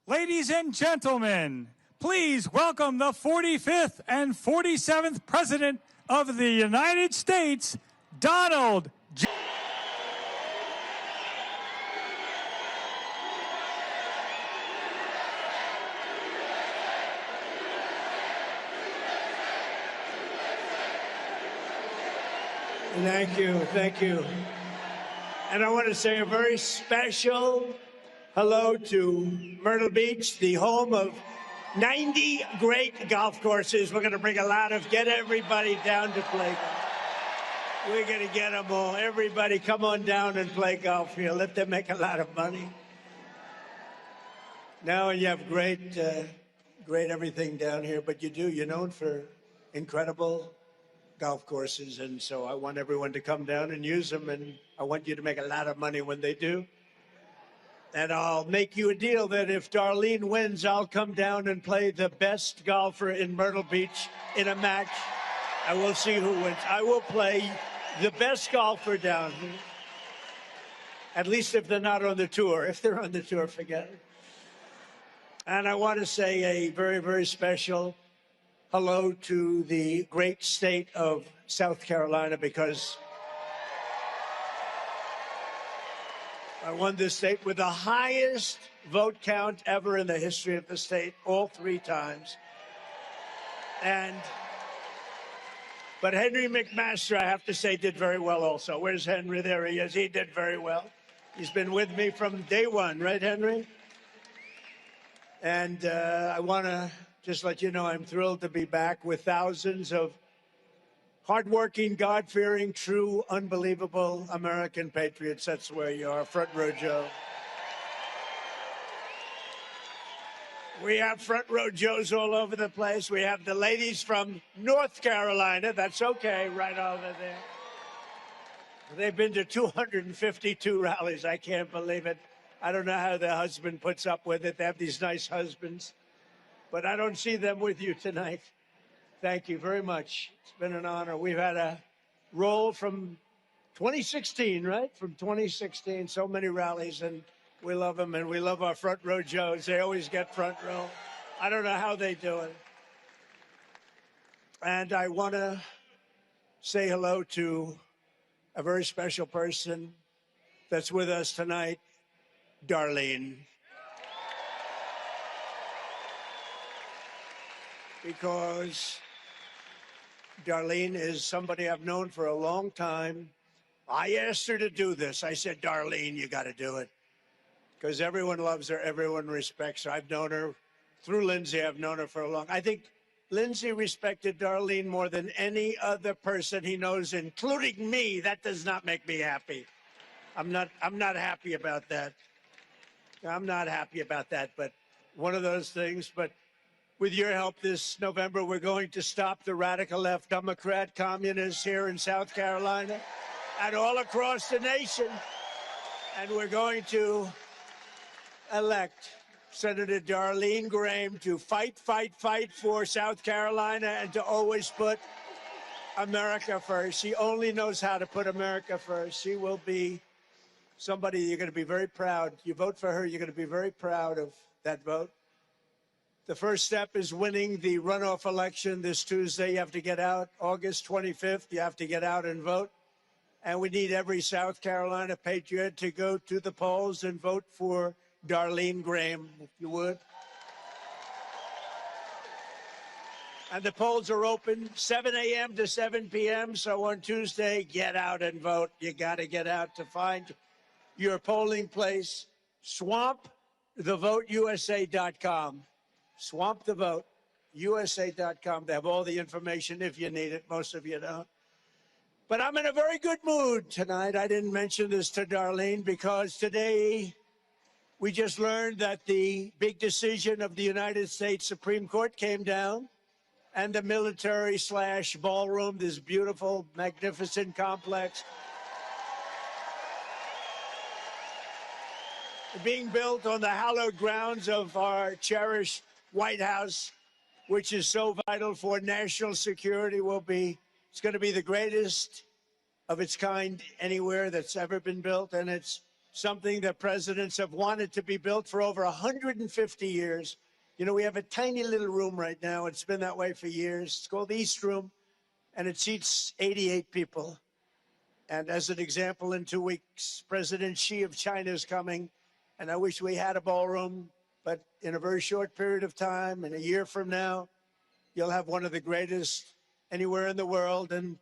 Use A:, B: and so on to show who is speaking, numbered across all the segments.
A: Ladies and gentlemen, please welcome the 45th and 47th President of the United States, Donald J.
B: Thank you, thank you. And I want to say a very special hello to Myrtle Beach, the home of 90 great golf courses. We're going to bring get everybody down to play golf. We're going to get them all. Everybody come on down and play golf here. Let them make a lot of money. Now you have great everything down here, but you're known for incredible golf courses, and so I want everyone to come down and use them, and I want you to make a lot of money when they do. And I'll make you a deal that if Darline wins, I'll come down and play the best golfer in Myrtle Beach in a match. I will see who wins. I will play the best golfer down here. At least if they're not on the tour. If they're on the tour, forget it. And I want to say a very, very special hello to the great state of South Carolina, because I won this state with the highest vote count ever in the history of the state, all 3 times. But Henry McMaster, I have to say, did very well also. Where's Henry? There he is. He did very well. He's been with me from day one, right, Henry? And I want to just let you know I'm thrilled to be back with thousands of hardworking, God-fearing, true, unbelievable American patriots. That's where you are, front row Joe. We have front row Joes all over the place. We have the ladies from North Carolina. That's okay, right over there. They've been to 252 rallies. I can't believe it. I don't know how their husband puts up with it. They have these nice husbands. But I don't see them with you tonight. Thank you very much. It's been an honor. We've had a roll from 2016, right? From 2016, so many rallies, and we love them, and we love our front row Joes. They always get front row. I don't know how they do it. And I want to say hello to a very special person that's with us tonight, Darline. Because Darline is somebody I've known for a long time. I asked her to do this. I said, Darline, you got to do it. Because everyone loves her, everyone respects her. I've known her through Lindsey. I've known her for a long time. I think Lindsey respected Darline more than any other person he knows, including me. That does not make me happy. I'm not happy about that. I'm not happy about that, but one of those things. But with your help this November, we're going to stop the radical left Democrat communists here in South Carolina and all across the nation. And we're going to elect Senator Darline Graham to fight for South Carolina and to always put America first. She only knows how to put America first. She will be somebody you're going to be very proud. You vote for her, you're going to be very proud of that vote. The first step is winning the runoff election this Tuesday. You have to get out August 25th. You have to get out and vote. And we need every South Carolina patriot to go to the polls and vote for Darline Graham, if you would. And the polls are open 7 a.m. to 7 p.m. So on Tuesday, get out and vote. You got to get out to find your polling place. SwampTheVoteUSA.com. SwampTheVoteUSA.com. They have all the information if you need it. Most of you don't. But I'm in a very good mood tonight. I didn't mention this to Darline because today We just learned that the big decision of the United States Supreme Court came down, and the military/ballroom, this beautiful, magnificent complex, being built on the hallowed grounds of our cherished White House, which is so vital for national security, it's going to be the greatest of its kind anywhere that's ever been built. And it's something that presidents have wanted to be built for over 150 years. You know, we have a tiny little room right now. It's been that way for years. It's called the East Room, and it seats 88 people. And as an example, in 2 weeks, President Xi of China is coming. And I wish we had a ballroom, but in a very short period of time, in a year from now, you'll have one of the greatest anywhere in the world. And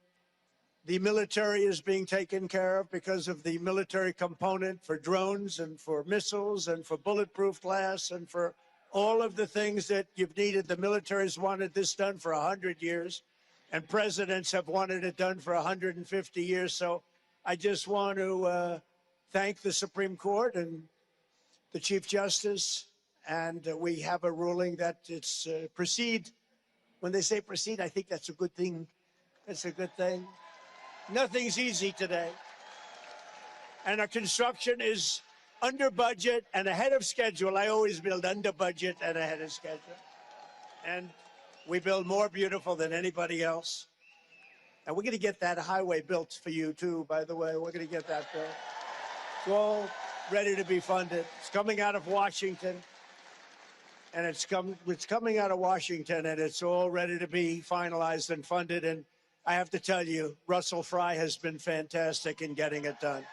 B: the military is being taken care of because of the military component for drones and for missiles and for bulletproof glass and for all of the things that you've needed. The military's wanted this done for 100 years, and presidents have wanted it done for 150 years. So I just want to thank the Supreme Court and the Chief Justice, and we have a ruling that it's proceed. When they say proceed, I think that's a good thing. That's a good thing. Nothing's easy today. And our construction is under budget and ahead of schedule. I always build under budget and ahead of schedule. And we build more beautiful than anybody else. And we're going to get that highway built for you, too, by the way. We're going to get that built. It's all ready to be funded. It's coming out of Washington. And it's coming out of Washington, and it's all ready to be finalized and funded. And I have to tell you, Russell Fry has been fantastic in getting it done.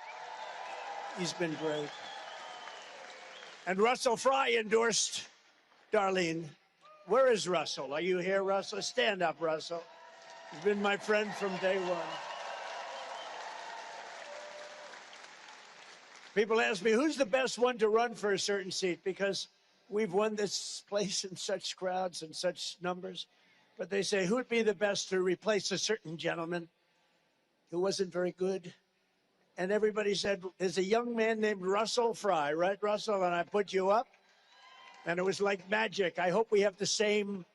B: He's been great. And Russell Fry endorsed Darline. Where is Russell? Are you here, Russell? Stand up, Russell. He's been my friend from day one. People ask me, who's the best one to run for a certain seat? Because we've won this place in such crowds and such numbers. But they say, who would be the best to replace a certain gentleman who wasn't very good? And everybody said, there's a young man named Russell Fry, right, Russell? And I put you up, and it was like magic. I hope we have the same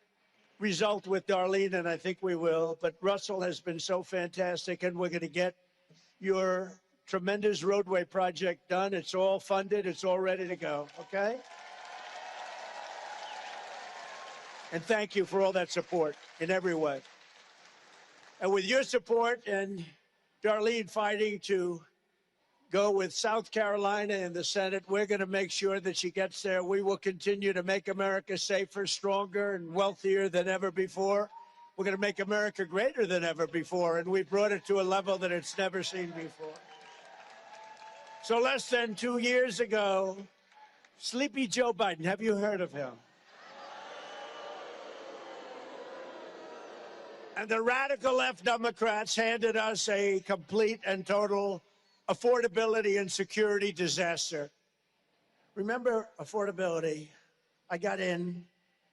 B: result with Darline, and I think we will. But Russell has been so fantastic, and we're going to get your tremendous roadway project done. It's all funded. It's all ready to go, okay? And thank you for all that support in every way. And with your support and Darline fighting to go with South Carolina in the Senate, we're going to make sure that she gets there. We will continue to make America safer, stronger, and wealthier than ever before. We're going to make America greater than ever before, and we brought it to a level that it's never seen before. So less than 2 years ago, Sleepy Joe Biden, have you heard of him? And the radical left Democrats handed us a complete and total affordability and security disaster. Remember affordability? I got in.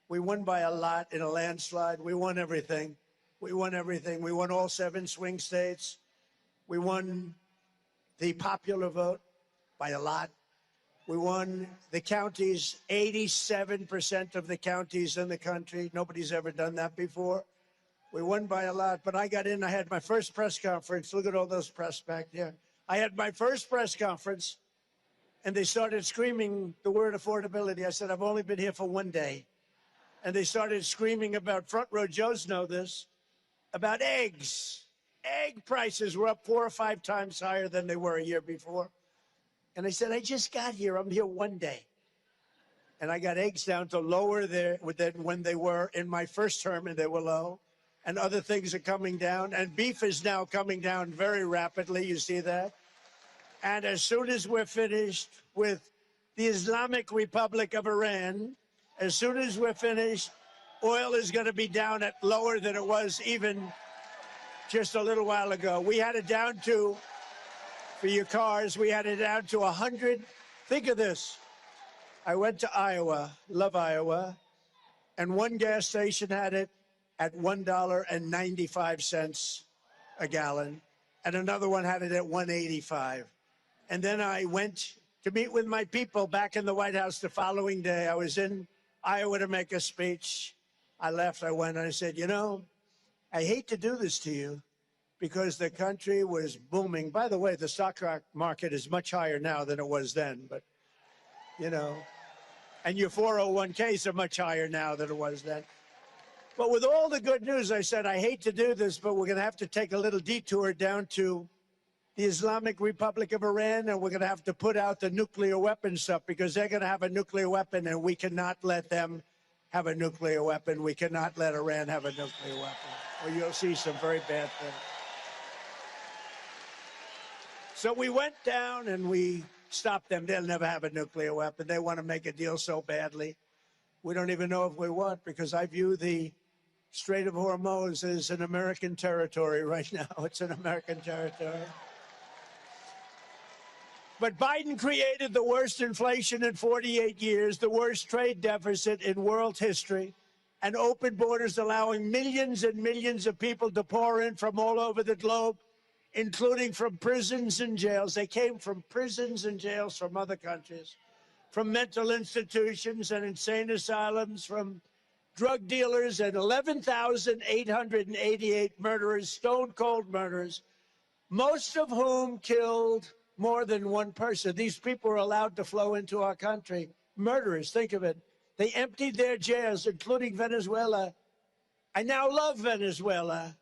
B: We won by a lot in a landslide. We won everything. We won everything. We won all 7 swing states. We won the popular vote by a lot. We won the counties, 87% of the counties in the country. Nobody's ever done that before. We won by a lot, but I got in. I had my first press conference. Look at all those press back there. I had my first press conference, and they started screaming the word affordability. I said, I've only been here for 1 day. And they started screaming about front row Joes know this, about eggs. Egg prices were up 4 or 5 times higher than they were a year before. And I said, I just got here. I'm here 1 day. And I got eggs down to lower than when they were in my first term, and they were low. And other things are coming down. And beef is now coming down very rapidly. You see that? And as soon as we're finished with the Islamic Republic of Iran, as soon as we're finished, oil is going to be down at lower than it was even just a little while ago. We had it down to, for your cars, we had it down to 100. Think of this. I went to Iowa, love Iowa, and one gas station had it at $1.95 a gallon, and another one had it at $1.85. And then I went to meet with my people back in the White House the following day. I was in Iowa to make a speech. I left, I went, and I said, you know, I hate to do this to you because the country was booming. By the way, the stock market is much higher now than it was then, but, you know, and your 401ks are much higher now than it was then. But with all the good news, I said, I hate to do this, but we're going to have to take a little detour down to the Islamic Republic of Iran, and we're going to have to put out the nuclear weapon stuff because they're going to have a nuclear weapon, and we cannot let them have a nuclear weapon. We cannot let Iran have a nuclear weapon, or you'll see some very bad things. So we went down and we stopped them. They'll never have a nuclear weapon. They want to make a deal so badly. We don't even know if we want, because I view the Strait of Hormuz as an American territory right now. It's an American territory. But Biden created the worst inflation in 48 years, the worst trade deficit in world history, and open borders allowing millions and millions of people to pour in from all over the globe, including from prisons and jails. They came from prisons and jails from other countries, from mental institutions and insane asylums, from drug dealers, and 11,888 murderers, stone-cold murderers, most of whom killed more than one person. These people were allowed to flow into our country. Murderers, think of it. They emptied their jails, including Venezuela. I now love Venezuela.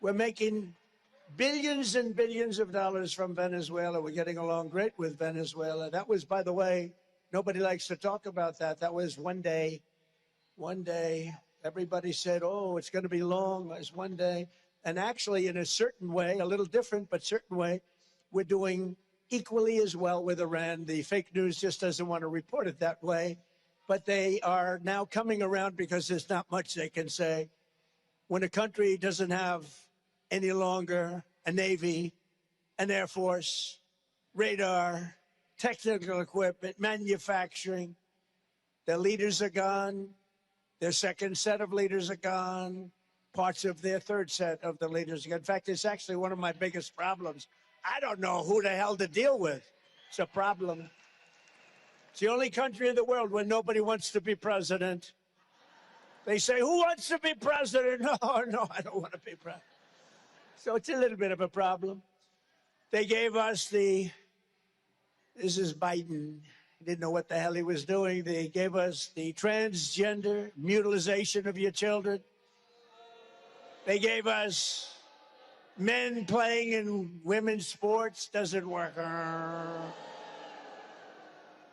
B: We're making billions and billions of dollars from Venezuela. We're getting along great with Venezuela. That was, by the way, nobody likes to talk about that. That was one day. Everybody said, oh, it's going to be long. It was one day. And actually, in a certain way, a little different, but certain way, we're doing equally as well with Iran. The fake news just doesn't want to report it that way. But they are now coming around because there's not much they can say. When a country doesn't have any longer a Navy, an Air Force, radar, technical equipment, manufacturing, their leaders are gone. Their second set of leaders are gone. Parts of their third set of the leaders are gone. In fact, it's actually one of my biggest problems. I don't know who the hell to deal with. It's a problem. It's the only country in the world where nobody wants to be president. They say, who wants to be president? No, I don't want to be president. So it's a little bit of a problem. They gave us this is Biden. He didn't know what the hell he was doing. They gave us the transgender mutilization of your children. They gave us men playing in women's sports. Doesn't work.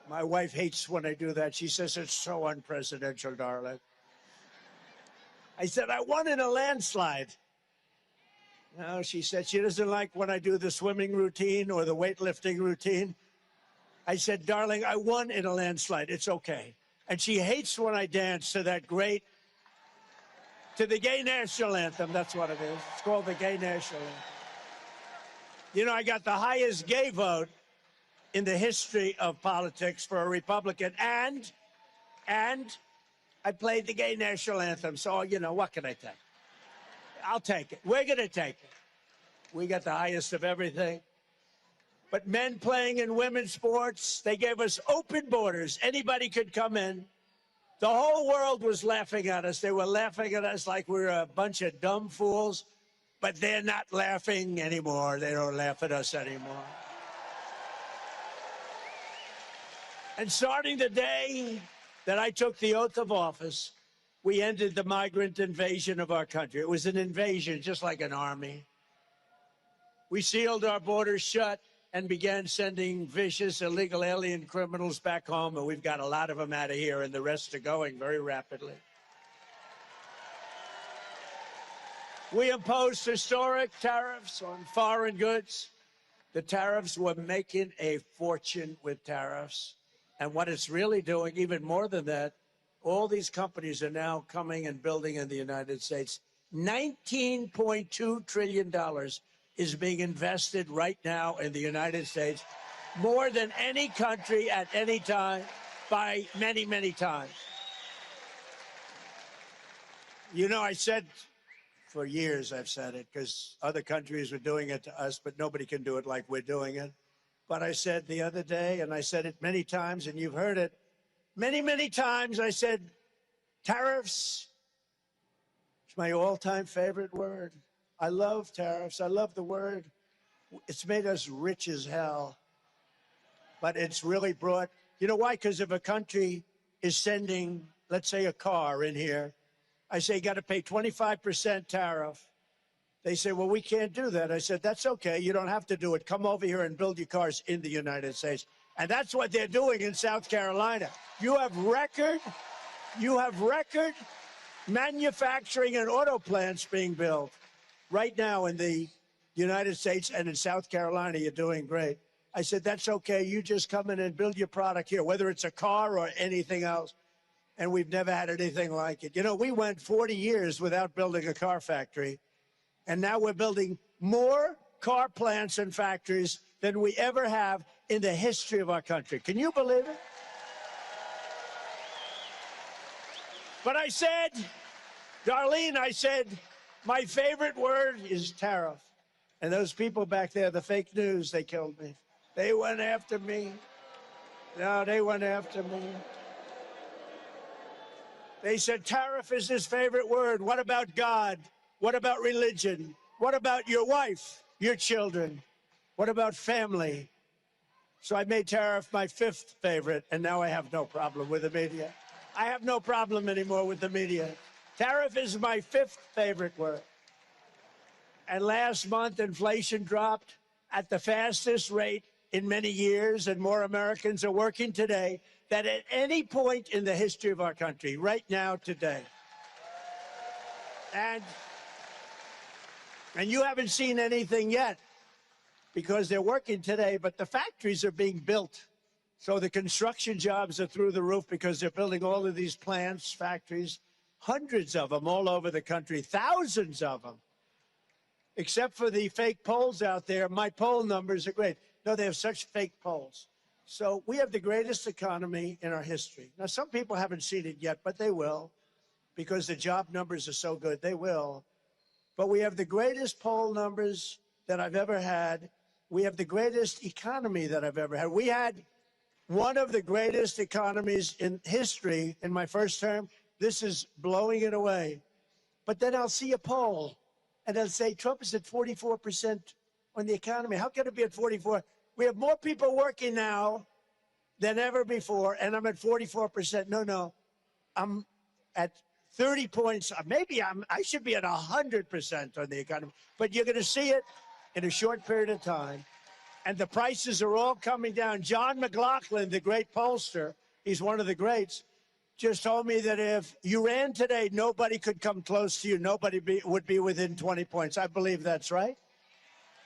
B: My wife hates when I do that. She says it's so unpresidential, darling. I said, I won in a landslide. No, she said she doesn't like when I do the swimming routine or the weightlifting routine. I said, darling, I won in a landslide. It's okay. And she hates when I dance to the gay national anthem. That's what it is. It's called the gay national anthem. You know, I got the highest gay vote in the history of politics for a Republican. And I played the gay national anthem. So, you know, what can I take? I'll take it. We're going to take it. We got the highest of everything. But men playing in women's sports, they gave us open borders. Anybody could come in. The whole world was laughing at us. They were laughing at us like we were a bunch of dumb fools. But they're not laughing anymore. They don't laugh at us anymore. And starting the day that I took the oath of office, we ended the migrant invasion of our country. It was an invasion, just like an army. We sealed our borders shut and began sending vicious illegal alien criminals back home, and we've got a lot of them out of here, and the rest are going very rapidly. We imposed historic tariffs on foreign goods. The tariffs were making a fortune with tariffs. And what it's really doing, even more than that, all these companies are now coming and building in the United States. $19.2 trillion is being invested right now in the United States, more than any country at any time, by many, many times. You know, I said for years, I've said it, because other countries were doing it to us, but nobody can do it like we're doing it. But I said the other day, and I said it many times, and you've heard it many, many times, I said, tariffs is my all-time favorite word. I love tariffs. I love the word. It's made us rich as hell. But it's really brought, you know why? Because if a country is sending, let's say, a car in here, I say, you got to pay 25% tariff. They say, well, we can't do that. I said, that's okay. You don't have to do it. Come over here and build your cars in the United States. And that's what they're doing in South Carolina. You have record manufacturing and auto plants being built right now in the United States, and in South Carolina, you're doing great. I said, that's okay. You just come in and build your product here, whether it's a car or anything else. And we've never had anything like it. You know, we went 40 years without building a car factory. And now we're building more car plants and factories than we ever have in the history of our country. Can you believe it? But I said, Darlene, I said, my favorite word is tariff. And those people back there, the fake news, they killed me. They went after me. No, they went after me. They said tariff is his favorite word. What about God? What about religion? What about your wife, your children? What about family? So I made tariff my fifth favorite, and now I have no problem with the media. I have no problem anymore with the media. Tariff is my fifth favorite word. And last month, inflation dropped at the fastest rate in many years, and more Americans are working today than at any point in the history of our country, right now, today. And you haven't seen anything yet because they're working today, but the factories are being built. So the construction jobs are through the roof because they're building all of these plants, factories, hundreds of them all over the country, thousands of them. Except for the fake polls out there, my poll numbers are great. No, they have such fake polls. So we have the greatest economy in our history. Now, some people haven't seen it yet, but they will because the job numbers are so good. They will. But we have the greatest poll numbers that I've ever had. We have the greatest economy that I've ever had. We had one of the greatest economies in history in my first term. This is blowing it away. But then I'll see a poll, and they'll say, Trump is at 44% on the economy. How can it be at 44? We have more people working now than ever before, and I'm at 44%. No, I'm at 30 points. Maybe I should be at 100% on the economy. But you're going to see it in a short period of time. And the prices are all coming down. John McLaughlin, the great pollster, he's one of the greats, just told me that if you ran today, nobody could come close to you. Nobody would be within 20 points. I believe that's right.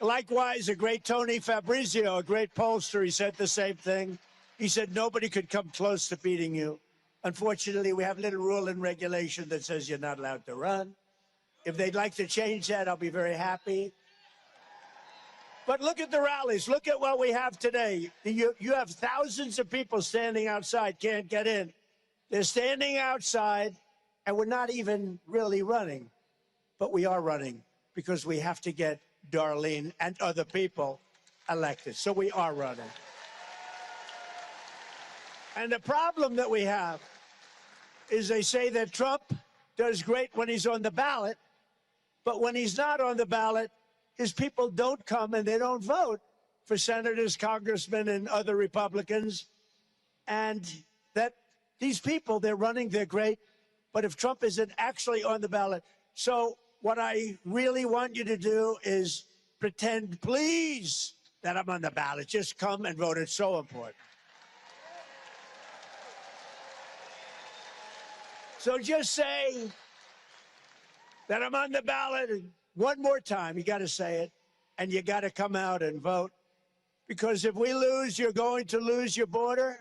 B: Likewise, a great Tony Fabrizio, a great pollster, he said the same thing. He said nobody could come close to beating you. Unfortunately, we have a little rule and regulation that says you're not allowed to run. If they'd like to change that, I'll be very happy. But look at the rallies. Look at what we have today. You have thousands of people standing outside, can't get in. They're standing outside, and we're not even really running. But we are running because we have to get Darlene and other people elected. So we are running. And the problem that we have is they say that Trump does great when he's on the ballot, but when he's not on the ballot, his people don't come and they don't vote for senators, congressmen, and other Republicans. And that these people, they're running, they're great, but if Trump isn't actually on the ballot. So what I really want you to do is pretend, please, that I'm on the ballot. Just come and vote. It's so important. So just say that I'm on the ballot. And one more time, you got to say it, and you got to come out and vote. Because if we lose, you're going to lose your border.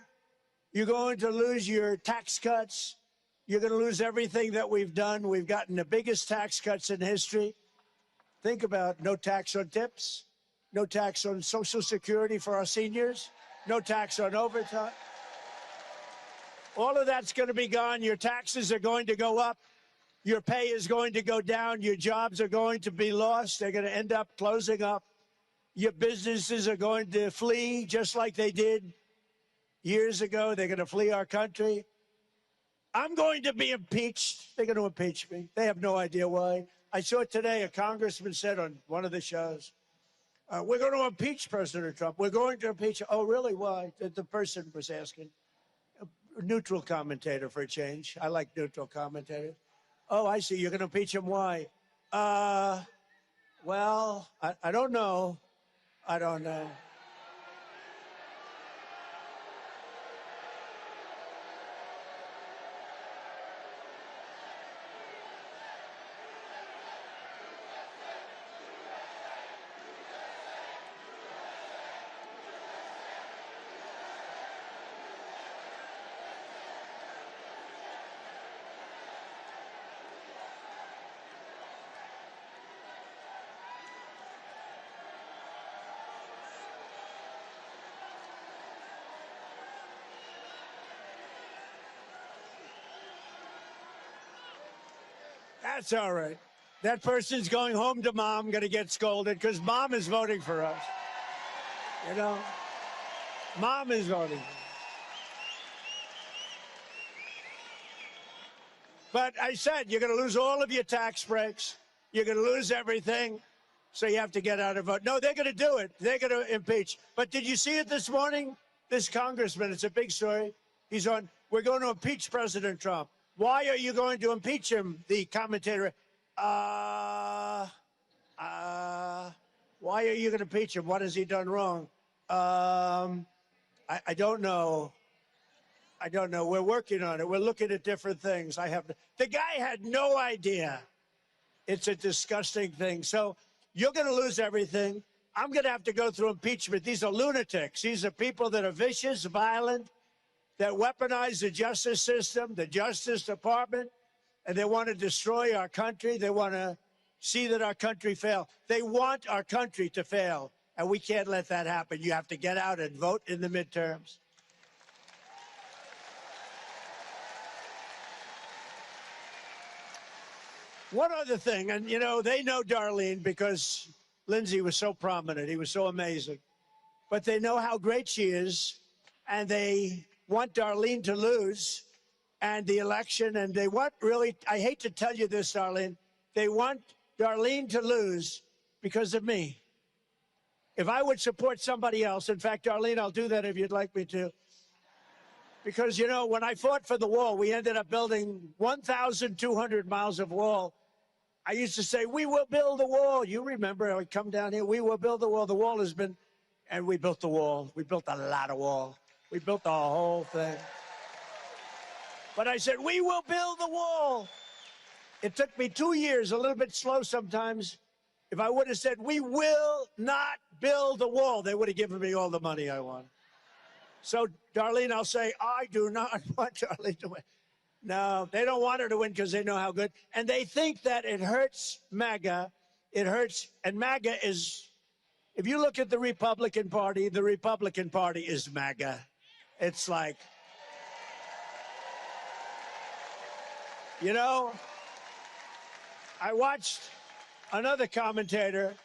B: You're going to lose your tax cuts. You're going to lose everything that we've done. We've gotten the biggest tax cuts in history. Think about no tax on tips, no tax on Social Security for our seniors, no tax on overtime. All of that's going to be gone. Your taxes are going to go up. Your pay is going to go down. Your jobs are going to be lost. They're going to end up closing up. Your businesses are going to flee just like they did years ago. They're going to flee our country. I'm going to be impeached. They're going to impeach me. They have no idea why. I saw today a congressman said on one of the shows, we're going to impeach President Trump. We're going to impeach him. Oh, really? Why? The person was asking. A neutral commentator for a change. I like neutral commentators. Oh, I see. You're going to impeach him. Why? Well, I don't know. I don't know. That's all right. That person's going home to mom, going to get scolded because mom is voting for us. You know, mom is voting for us. But I said, you're going to lose all of your tax breaks. You're going to lose everything. So you have to get out and vote. No, they're going to do it. They're going to impeach. But did you see it this morning? This congressman, it's a big story. He's on, we're going to impeach President Trump. Why are you going to impeach him? The commentator, why are you going to impeach him? What has he done wrong? I don't know. I don't know. We're working on it. We're looking at different things. The guy had no idea. It's a disgusting thing. So you're going to lose everything. I'm going to have to go through impeachment. These are lunatics. These are people that are vicious, violent, that weaponize the justice system, the Justice Department, and they want to destroy our country. They want to see that our country fail. They want our country to fail, and we can't let that happen. You have to get out and vote in the midterms. One other thing, and you know, they know Darline because Lindsey was so prominent. He was so amazing. But they know how great she is, and they want Darline to lose and the election, and they want really, I hate to tell you this, Darline, they want Darline to lose because of me. If I would support somebody else, in fact, Darline, I'll do that if you'd like me to. Because, you know, when I fought for the wall, we ended up building 1,200 miles of wall. I used to say, we will build the wall. You remember, I would come down here, we will build the wall. The wall has been, and we built the wall. We built a lot of wall. We built the whole thing. But I said, we will build the wall. It took me 2 years, a little bit slow sometimes. If I would have said, we will not build the wall, they would have given me all the money I want. So, Darline, I'll say, I do not want Darline to win. No, they don't want her to win because they know how good. And they think that it hurts MAGA. It hurts. And MAGA is, if you look at the Republican Party is MAGA. It's like, you know, I watched another commentator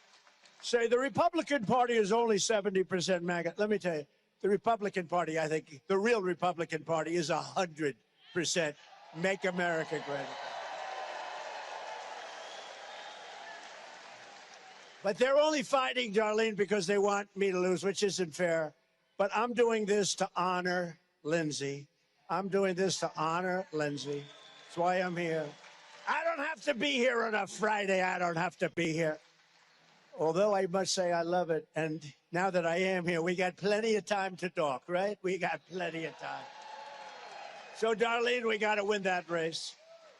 B: say the Republican Party is only 70% MAGA. Let me tell you, the Republican Party, I think, the real Republican Party is 100% Make America Great Again. But they're only fighting, Darline, because they want me to lose, which isn't fair. But I'm doing this to honor Lindsey. I'm doing this to honor Lindsey. That's why I'm here. I don't have to be here on a Friday. I don't have to be here. Although I must say I love it. And now that I am here, we got plenty of time to talk, right? We got plenty of time. So, Darline, we got to win that race.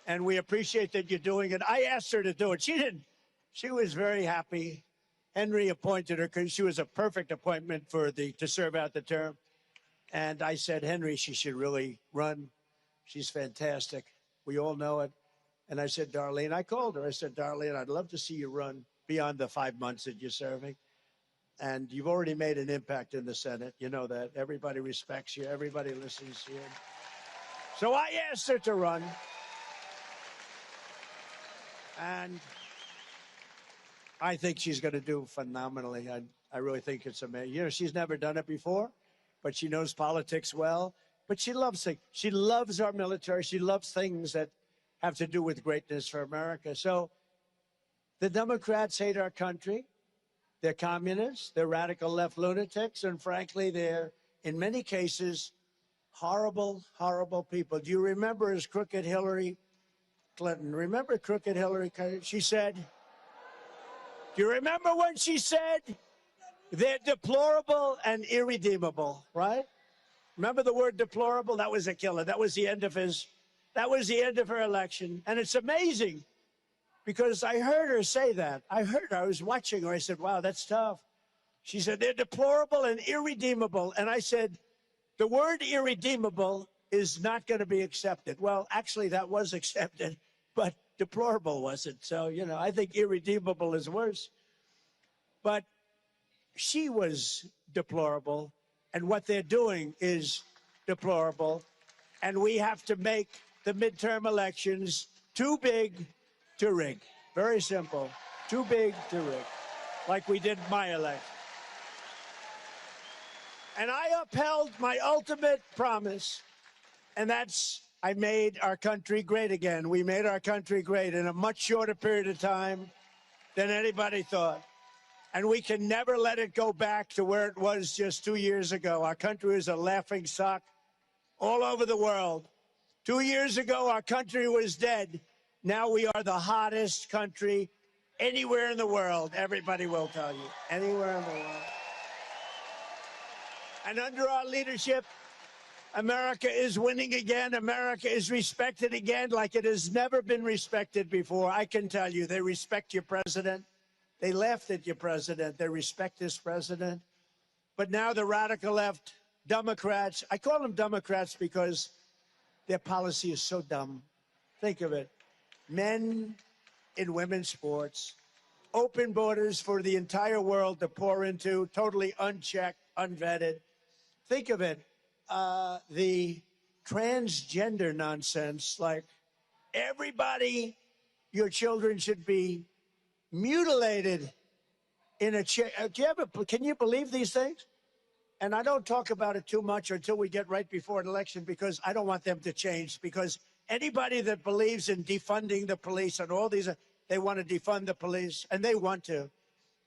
B: And we appreciate that you're doing it. I asked her to do it. She didn't. She was very happy. Henry appointed her because she was a perfect appointment to serve out the term. And I said, Henry, she should really run. She's fantastic. We all know it. And I said, Darline, I called her. I said, Darline, I'd love to see you run beyond the 5 months that you're serving. And you've already made an impact in the Senate. You know that. Everybody respects you. Everybody listens to you. So I asked her to run. And I think she's going to do phenomenally. I really think it's amazing. You know, she's never done it before, but she knows politics well. But she loves things. She loves our military. She loves things that have to do with greatness for America. So the Democrats hate our country. They're communists. They're radical left lunatics. And frankly, they're, in many cases, horrible, horrible people. Do you remember as crooked Hillary Clinton? Remember crooked Hillary Clinton? She said, do you remember when she said, they're deplorable and irredeemable, right? Remember the word deplorable? That was a killer. That was the end of her election. And it's amazing because I heard her say that. I was watching her. I said, wow, that's tough. She said, they're deplorable and irredeemable. And I said, the word irredeemable is not going to be accepted. Well, actually, that was accepted, but deplorable wasn't. So, you know, I think irredeemable is worse. But she was deplorable, and what they're doing is deplorable. And we have to make the midterm elections too big to rig. Very simple. Too big to rig, like we did my election. And I upheld my ultimate promise, and that's I made our country great again. We made our country great in a much shorter period of time than anybody thought. And we can never let it go back to where it was just 2 years ago. Our country was a laughing stock all over the world. 2 years ago, our country was dead. Now we are the hottest country anywhere in the world. Everybody will tell you. Anywhere in the world. And under our leadership, America is winning again. America is respected again like it has never been respected before. I can tell you, they respect your president. They laughed at your president. They respect this president. But now the radical left Democrats, I call them Democrats because their policy is so dumb. Think of it. Men in women's sports, open borders for the entire world to pour into, totally unchecked, unvetted. Think of it. The transgender nonsense, like everybody, your children should be mutilated in a chair. Can you believe these things? And I don't talk about it too much until we get right before an election because I don't want them to change. Because anybody that believes in defunding the police and all these, they want to defund the police, and they want to.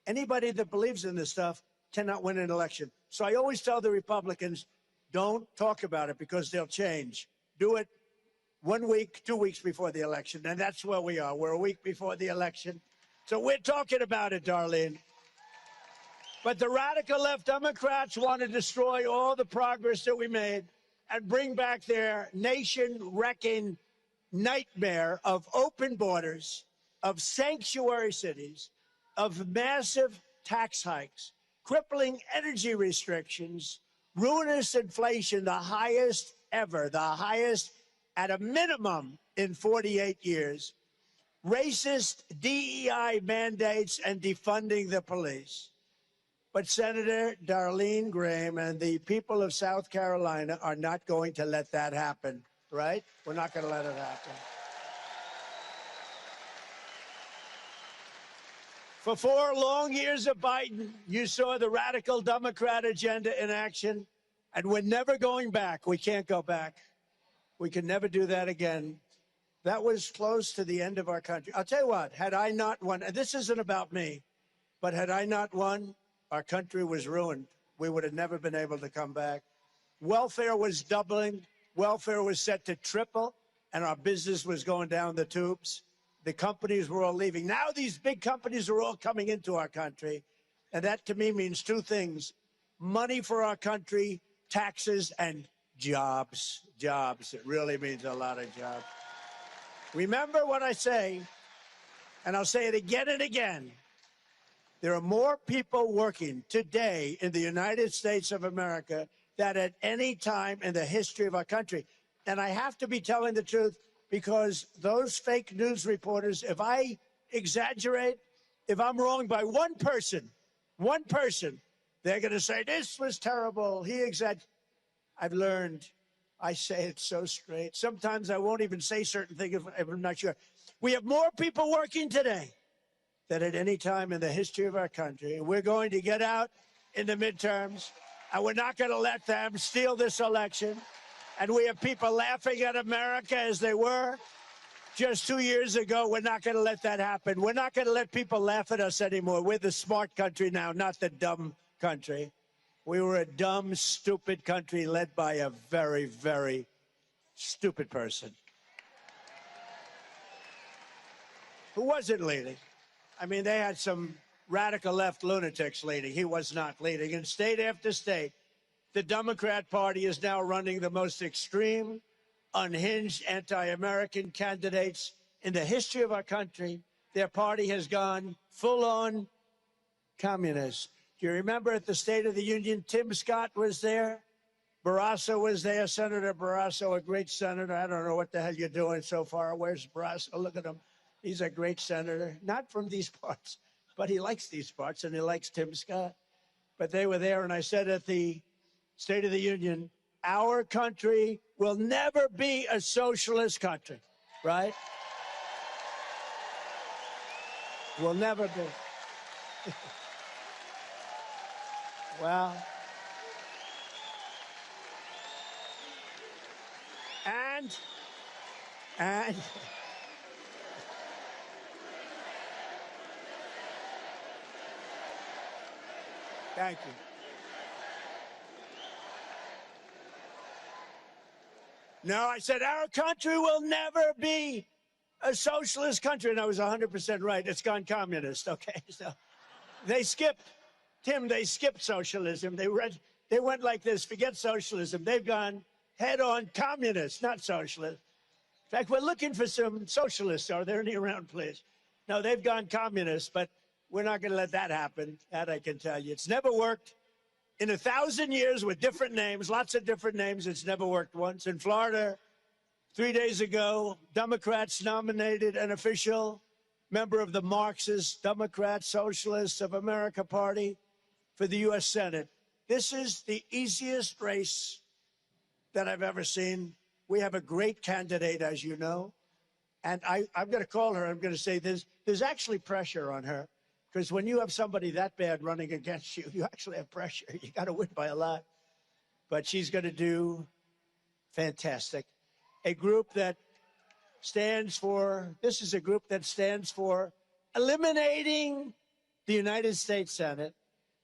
B: Anybody that believes in this stuff cannot win an election. So I always tell the Republicans, don't talk about it because they'll change. Do it 1 week, 2 weeks before the election. And that's where we are. We're a week before the election. So we're talking about it, Darlene. But the radical left Democrats want to destroy all the progress that we made and bring back their nation-wrecking nightmare of open borders, of sanctuary cities, of massive tax hikes, crippling energy restrictions, ruinous inflation, the highest ever, the highest at a minimum in 48 years, racist DEI mandates, and defunding the police. But Senator Darline Graham and the people of South Carolina are not going to let that happen, right? We're not going to let it happen. For 4 long years of Biden, you saw the radical Democrat agenda in action, and we're never going back. We can't go back. We can never do that again. That was close to the end of our country. I'll tell you what, had I not won, and this isn't about me, but had I not won, our country was ruined. We would have never been able to come back. Welfare was doubling. Welfare was set to triple, and our business was going down the tubes. The companies were all leaving. Now these big companies are all coming into our country, and that to me means 2 things. Money for our country, taxes, and jobs. Jobs. It really means a lot of jobs. Remember what I say, and I'll say it again and again. There are more people working today in the United States of America than at any time in the history of our country. And I have to be telling the truth because those fake news reporters, if I exaggerate, if I'm wrong by one person, they're going to say, this was terrible. He exaggerated. I've learned. I say it so straight. Sometimes I won't even say certain things if I'm not sure. We have more people working today than at any time in the history of our country. We're going to get out in the midterms, and we're not going to let them steal this election. And we have people laughing at America as they were just 2 years ago. We're not going to let that happen. We're not going to let people laugh at us anymore. We're the smart country now, not the dumb country. We were a dumb, stupid country led by a very, very stupid person who wasn't leading. I mean, they had some radical left lunatics leading. He was not leading. In state after state, the Democrat Party is now running the most extreme, unhinged, anti-American candidates in the history of our country. Their party has gone full-on communist. Do you remember at the State of the Union, Tim Scott was there? Barrasso was there, Senator Barrasso, a great senator. I don't know what the hell you're doing so far. Where's Barrasso? Look at him. He's a great senator, not from these parts, but he likes these parts, and he likes Tim Scott. But they were there, and I said at the State of the Union, our country will never be a socialist country, right? Will never be. Well, and thank you. No, I said our country will never be a socialist country, and I was 100% right. It's gone communist, okay? So they skipped, Tim, they skipped socialism. They went like this, forget socialism. They've gone head-on communist, not socialist. In fact, we're looking for some socialists. Are there any around, please? No, they've gone communist, but we're not going to let that happen. That I can tell you. It's never worked. In 1,000 years with different names, lots of different names, it's never worked once. In Florida, 3 days ago, Democrats nominated an official member of the Marxist Democrat Socialists of America Party for the U.S. Senate. This is the easiest race that I've ever seen. We have a great candidate, as you know. And I'm going to call her. I'm going to say there's actually pressure on her. Because when you have somebody that bad running against you, you actually have pressure. You got to win by a lot. But she's going to do fantastic. A group that stands for, this is a group that stands for eliminating the United States Senate,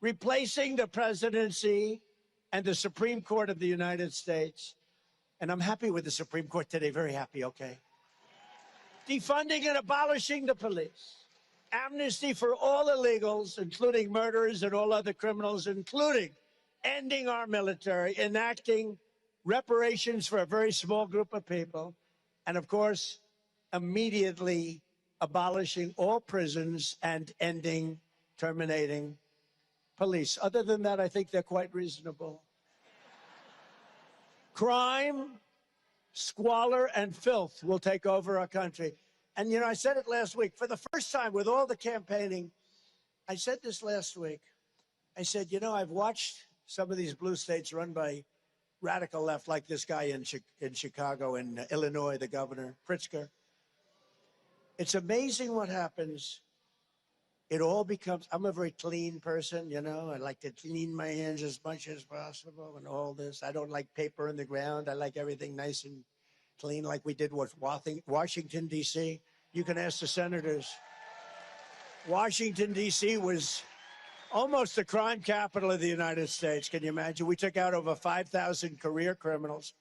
B: replacing the presidency and the Supreme Court of the United States. And I'm happy with the Supreme Court today, very happy, okay? Defunding and abolishing the police. Amnesty for all illegals, including murderers and all other criminals, including ending our military, enacting reparations for a very small group of people, and of course, immediately abolishing all prisons and terminating police. Other than that, I think they're quite reasonable. Crime, squalor, and filth will take over our country. And, you know, I said it last week. For the first time with all the campaigning, I said this last week. I said, you know, I've watched some of these blue states run by radical left, like this guy in Chicago, in Illinois, the governor, Pritzker. It's amazing what happens. It all becomes, I'm a very clean person, you know. I like to clean my hands as much as possible and all this. I don't like paper in the ground. I like everything nice and clean, like we did with Washington, D.C. You can ask the senators. Washington, D.C. was almost the crime capital of the United States. Can you imagine? We took out over 5,000 career criminals,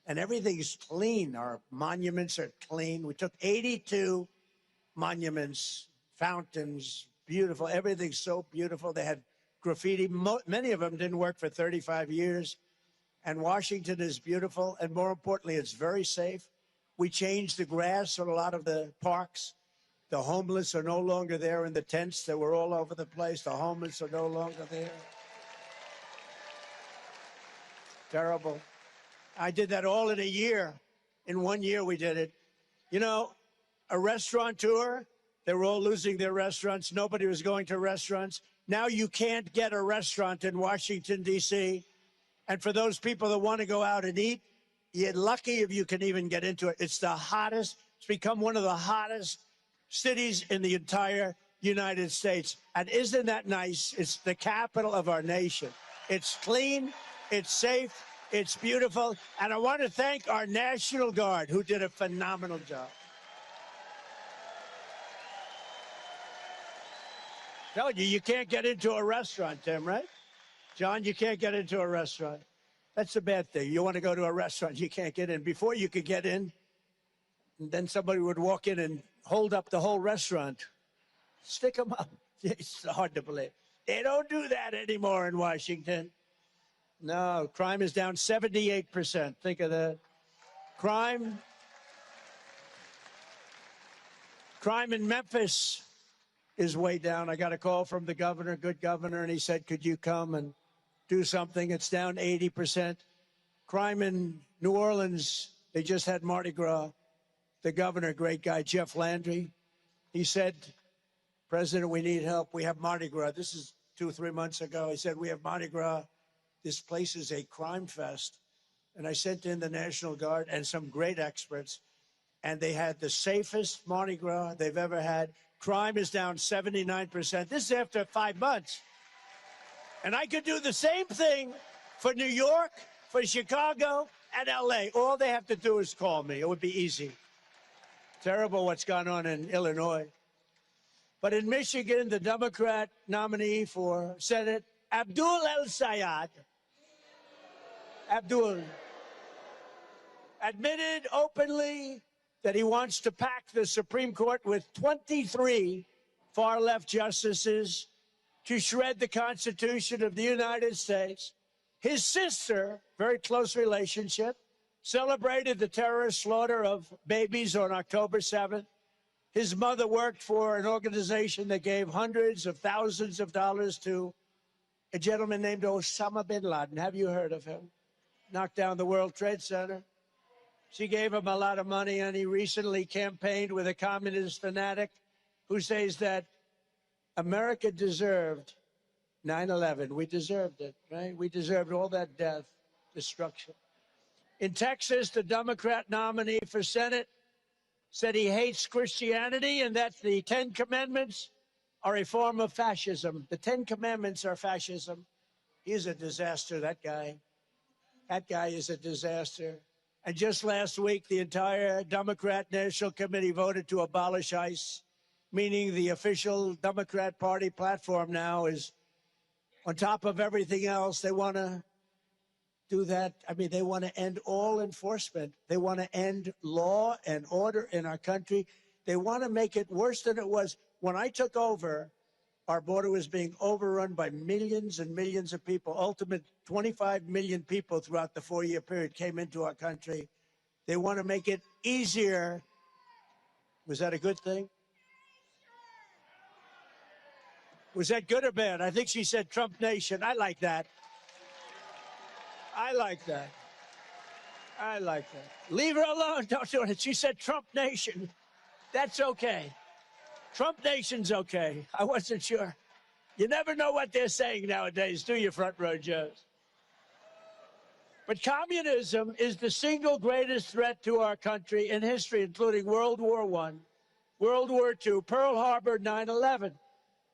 B: and everything's clean. Our monuments are clean. We took 82 monuments, fountains, beautiful. Everything's so beautiful. They had graffiti. Many of them didn't work for 35 years. And Washington is beautiful, and more importantly, it's very safe. We changed the grass in a lot of the parks. The homeless are no longer there in the tents that were all over the place. The homeless are no longer there. Terrible. I did that all in a year. In 1 year, we did it. You know, a restaurateur, they were all losing their restaurants. Nobody was going to restaurants. Now you can't get a restaurant in Washington, D.C., and for those people that want to go out and eat, you're lucky if you can even get into it. It's the hottest. It's become one of the hottest cities in the entire United States. And isn't that nice? It's the capital of our nation. It's clean, it's safe, it's beautiful. And I want to thank our National Guard, who did a phenomenal job. Told you, you can't get into a restaurant, Tim, right? John, you can't get into a restaurant. That's a bad thing. You want to go to a restaurant, you can't get in. Before you could get in, and then somebody would walk in and hold up the whole restaurant. Stick them up. It's hard to believe. They don't do that anymore in Washington. No, crime is down 78%. Think of that. Crime in Memphis is way down. I got a call from the governor, good governor, and he said, could you come and do something? It's down 80%. Crime in New Orleans, they just had Mardi Gras. The governor, great guy, Jeff Landry, he said, President, we need help. We have Mardi Gras. This is 2 or 3 months ago. He said, we have Mardi Gras. This place is a crime fest. And I sent in the National Guard and some great experts, and they had the safest Mardi Gras they've ever had. Crime is down 79%. This is after 5 months. And I could do the same thing for New York, for Chicago, and LA. All they have to do is call me. It would be easy. Terrible what's gone on in Illinois. But in Michigan, the Democrat nominee for Senate, Abdul El-Sayed, admitted openly that he wants to pack the Supreme Court with 23 far-left justices to shred the Constitution of the United States. His sister, very close relationship, celebrated the terrorist slaughter of babies on October 7th. His mother worked for an organization that gave hundreds of thousands of dollars to a gentleman named Osama bin Laden. Have you heard of him? Knocked down the World Trade Center. She gave him a lot of money, and he recently campaigned with a communist fanatic who says that America deserved 9/11. We deserved it, right? We deserved all that death, destruction. In Texas, the Democrat nominee for Senate said he hates Christianity and that the 10 Commandments are a form of fascism. The 10 Commandments are fascism. He's a disaster, that guy. That guy is a disaster. And just last week, the entire Democrat National Committee voted to abolish ICE, meaning the official Democrat Party platform now is, on top of everything else, they want to do that. I mean, they want to end all enforcement. They want to end law and order in our country. They want to make it worse than it was. When I took over, our border was being overrun by millions and millions of people. Ultimate 25 million people throughout the 4-year period came into our country. They want to make it easier. Was that a good thing? Was that good or bad? I think she said Trump Nation. I like that. I like that. I like that. Leave her alone. Don't do it. She said Trump Nation. That's okay. Trump Nation's okay. I wasn't sure. You never know what they're saying nowadays, do you, Front Row Joes? But communism is the single greatest threat to our country in history, including World War I, World War II, Pearl Harbor, 9/11.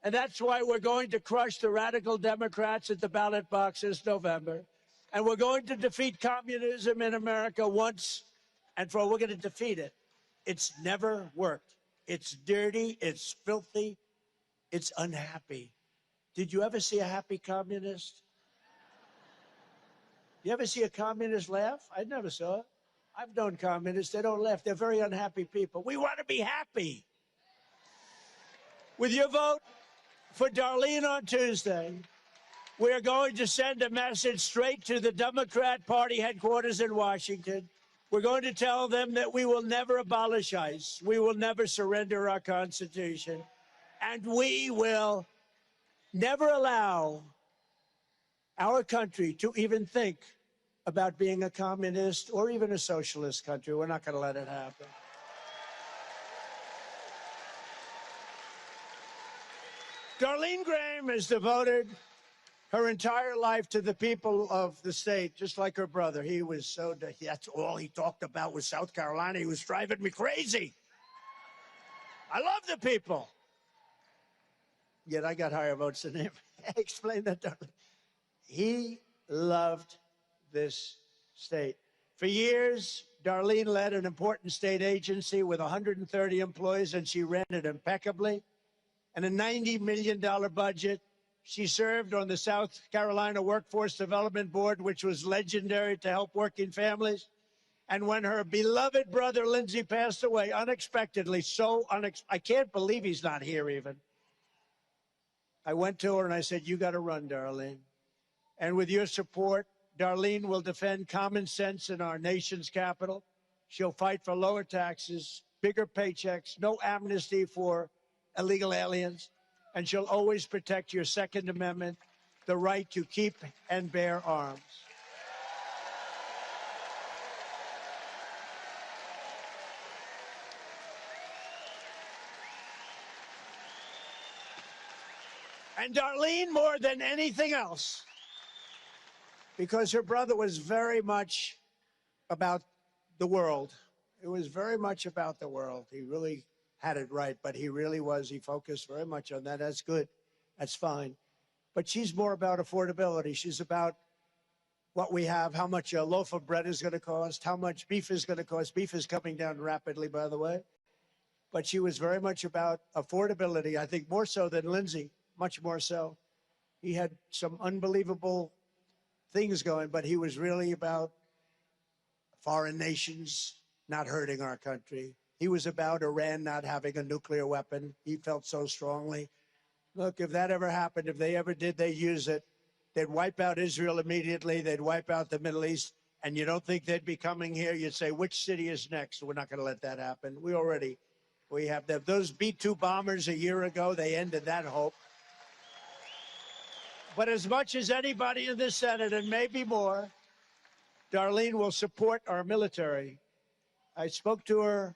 B: And that's why we're going to crush the radical Democrats at the ballot box this November. And we're going to defeat communism in America once and for all. We're going to defeat it. It's never worked. It's dirty. It's filthy. It's unhappy. Did you ever see a happy communist? You ever see a communist laugh? I never saw it. I've known communists. They don't laugh. They're very unhappy people. We want to be happy. With your vote for Darline on Tuesday, we're going to send a message straight to the Democrat Party headquarters in Washington. We're going to tell them that we will never abolish ICE. We will never surrender our Constitution. And we will never allow our country to even think about being a communist or even a socialist country. We're not going to let it happen. Darline Graham has devoted her entire life to the people of the state, just like her brother. He was that's all he talked about was South Carolina. He was driving me crazy. I love the people. yet I got higher votes than him. Explain that, Darline. He loved this state. For years, Darline led an important state agency with 130 employees, and she ran it impeccably. And a $90 million budget. She served on the South Carolina Workforce Development Board, which was legendary to help working families. And when her beloved brother, Lindsey, passed away unexpectedly, I can't believe he's not here even. I went to her and I said, you got to run, Darline. And with your support, Darline will defend common sense in our nation's capital. She'll fight for lower taxes, bigger paychecks, no amnesty for illegal aliens, and she'll always protect your Second Amendment, the right to keep and bear arms. And Darline, more than anything else, because her brother was very much about the world. It was very much about the world. He really had it right, but he really was. He focused very much on that. That's good. That's fine. But she's more about affordability. She's about what we have, how much a loaf of bread is going to cost, how much beef is going to cost. Beef is coming down rapidly, by the way. But she was very much about affordability, I think more so than Lindsey, much more so. He had some unbelievable things going, but he was really about foreign nations not hurting our country. He was about Iran not having a nuclear weapon. He felt so strongly. Look, if that ever happened, if they ever did, they use it. They'd wipe out Israel immediately. They'd wipe out the Middle East. And you don't think they'd be coming here? You'd say, which city is next? We're not going to let that happen. We have them. Those B-2 bombers a year ago, they ended that hope. But as much as anybody in the Senate, and maybe more, Darline will support our military. I spoke to her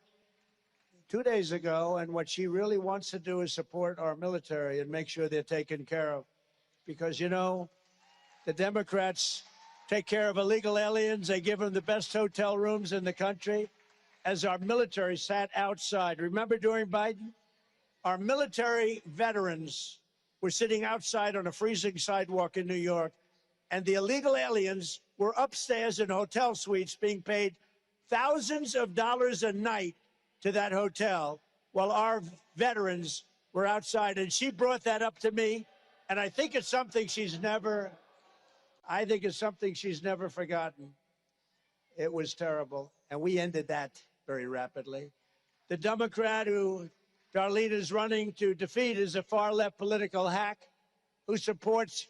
B: 2 days ago, and what she really wants to do is support our military and make sure they're taken care of. Because, you know, the Democrats take care of illegal aliens. They give them the best hotel rooms in the country. As our military sat outside, remember during Biden? Our military veterans were sitting outside on a freezing sidewalk in New York, and the illegal aliens were upstairs in hotel suites being paid thousands of dollars a night to that hotel while our veterans were outside. And she brought that up to me, and I think it's something she's never forgotten. It was terrible, and we ended that very rapidly. The Democrat who Darline is running to defeat is a far-left political hack who supports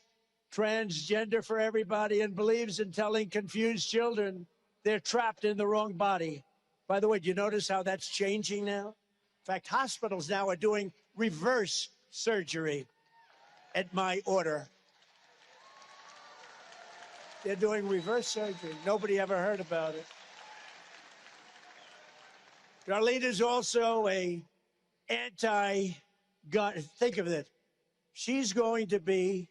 B: transgender for everybody and believes in telling confused children they're trapped in the wrong body. By the way, do you notice how that's changing now? In fact, hospitals now are doing reverse surgery at my order. They're doing reverse surgery. Nobody ever heard about it. Darline is also a anti-gun. Think of it. She's going to be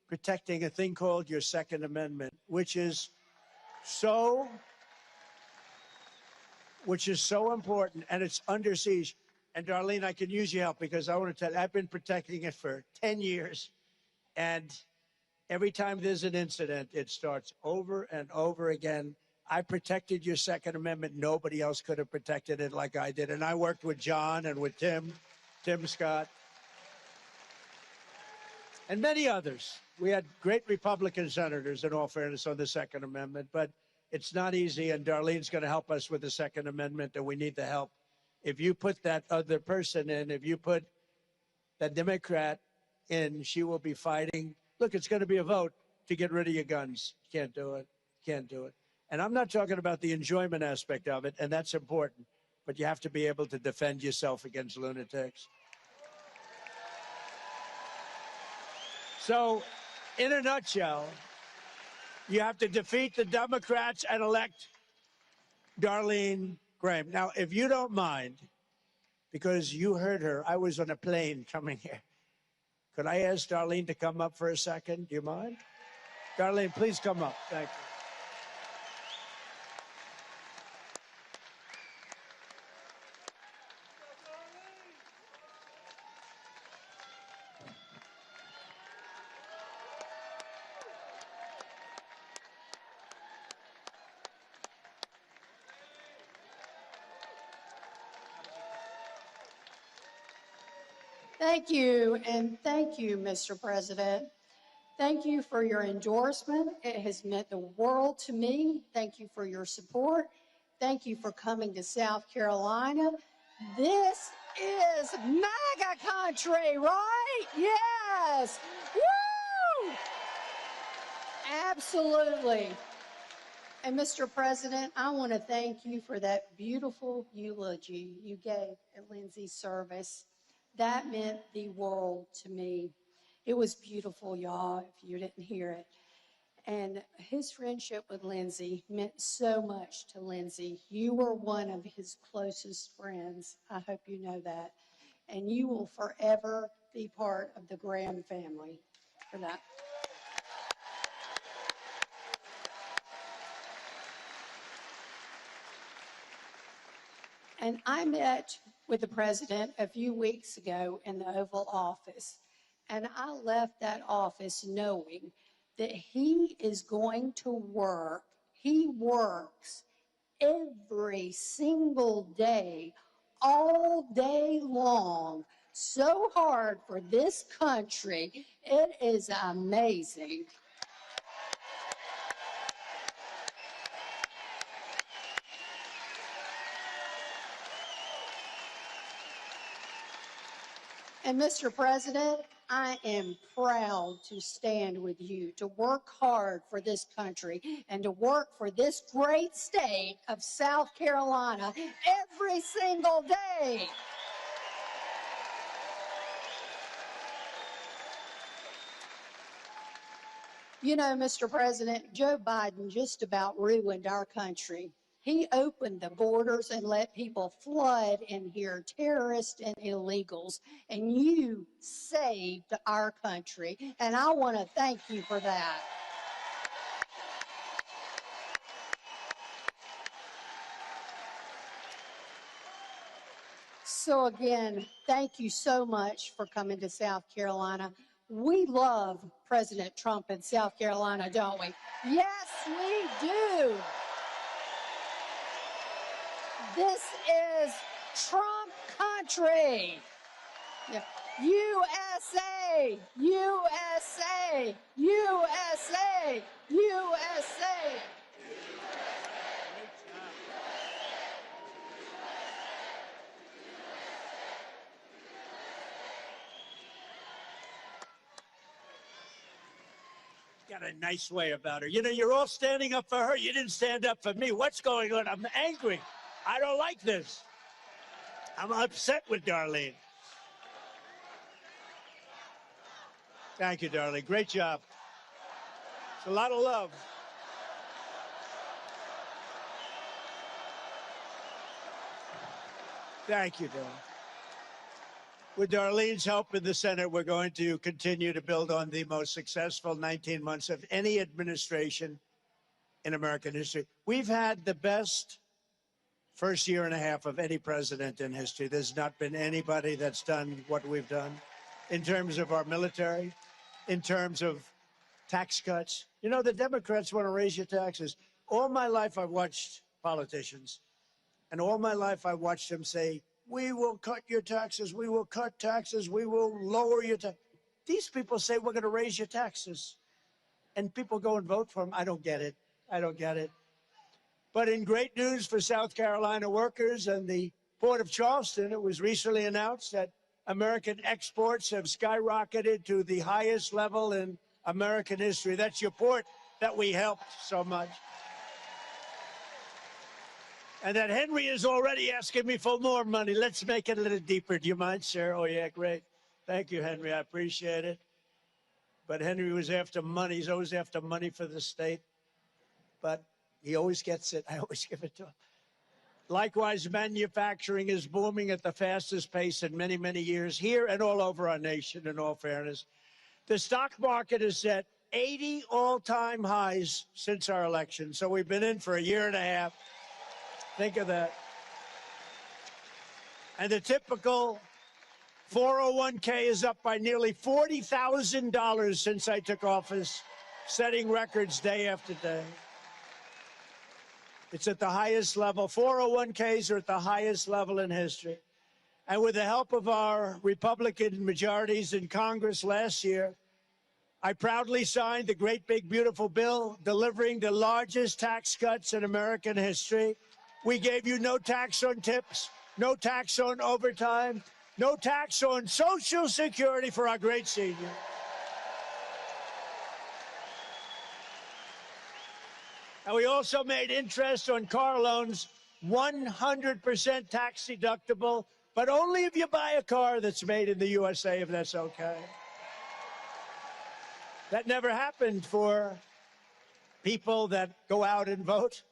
B: protecting a thing called your Second Amendment, which is so important, and it's under siege. And Darline, I can use your help because I want to tell you, I've been protecting it for 10 years. And every time there's an incident, it starts over and over again. I protected your Second Amendment. Nobody else could have protected it like I did. And I worked with John and with Tim Scott, and many others. We had great Republican senators, in all fairness, on the Second Amendment. But it's not easy, and Darlene's going to help us with the Second Amendment, and we need the help. If you put that other person in, if you put that Democrat in, she will be fighting. Look, it's going to be a vote to get rid of your guns. Can't do it. Can't do it. And I'm not talking about the enjoyment aspect of it, and that's important. But you have to be able to defend yourself against lunatics. So, in a nutshell, you have to defeat the Democrats and elect Darline Graham. Now, if you don't mind, because you heard her, I was on a plane coming here. Could I ask Darline to come up for a second? Do you mind? Darline, please come up. Thank you.
C: Thank you, and thank you, Mr. President. Thank you for your endorsement. It has meant the world to me. Thank you for your support. Thank you for coming to South Carolina. This is MAGA country, right? Yes. Woo! Absolutely. And Mr. President, I want to thank you for that beautiful eulogy you gave at Lindsey's service. That meant the world to me. It was beautiful, y'all, if you didn't hear it. And his friendship with Lindsey meant so much to Lindsey. You were one of his closest friends. I hope you know that. And you will forever be part of the Graham family for that. And I met with the president a few weeks ago in the Oval Office, and I left that office knowing that he is going to work. He works every single day, all day long, so hard for this country. It is amazing. And Mr. President, I am proud to stand with you, to work hard for this country, and to work for this great state of South Carolina every single day. You know, Mr. President, Joe Biden just about ruined our country. He opened the borders and let people flood in here, terrorists and illegals, and you saved our country, and I want to thank you for that. So again, thank you so much for coming to South Carolina. We love President Trump in South Carolina, don't we? Yes, we do. This is Trump country. Yeah. USA, USA, USA, USA.
B: Got a nice way about her. You know, you're all standing up for her. You didn't stand up for me. What's going on? I'm angry. I don't like this. I'm upset with Darline. Thank you, Darline. Great job. It's a lot of love. Thank you, Darline. With Darlene's help in the Senate, we're going to continue to build on the most successful 19 months of any administration in American history. We've had the best first year and a half of any president in history. There's not been anybody that's done what we've done in terms of our military, in terms of tax cuts. You know, the Democrats want to raise your taxes. All my life, I've watched politicians, and all my life, I watched them say, we will cut your taxes, we will cut taxes, we will lower your taxes. These people say we're going to raise your taxes, and people go and vote for them. I don't get it. I don't get it. But in great news for South Carolina workers and the Port of Charleston, it was recently announced that American exports have skyrocketed to the highest level in American history. That's your port that we helped so much. And that Henry is already asking me for more money. Let's make it a little deeper. Do you mind, sir? Oh, yeah, great. Thank you, Henry. I appreciate it. But Henry was after money. He's always after money for the state. But he always gets it. I always give it to him. Likewise, manufacturing is booming at the fastest pace in many, many years here and all over our nation, in all fairness. The stock market is set 80 all-time highs since our election. So we've been in for a year and a half. Think of that. And the typical 401k is up by nearly $40,000 since I took office, setting records day after day. It's at the highest level. 401ks are at the highest level in history. And with the help of our Republican majorities in Congress last year, I proudly signed the great big beautiful bill delivering the largest tax cuts in American history. We gave you no tax on tips, no tax on overtime, no tax on Social Security for our great seniors. And we also made interest on car loans 100% tax deductible, but only if you buy a car that's made in the USA, if that's okay. That never happened for people that go out and vote.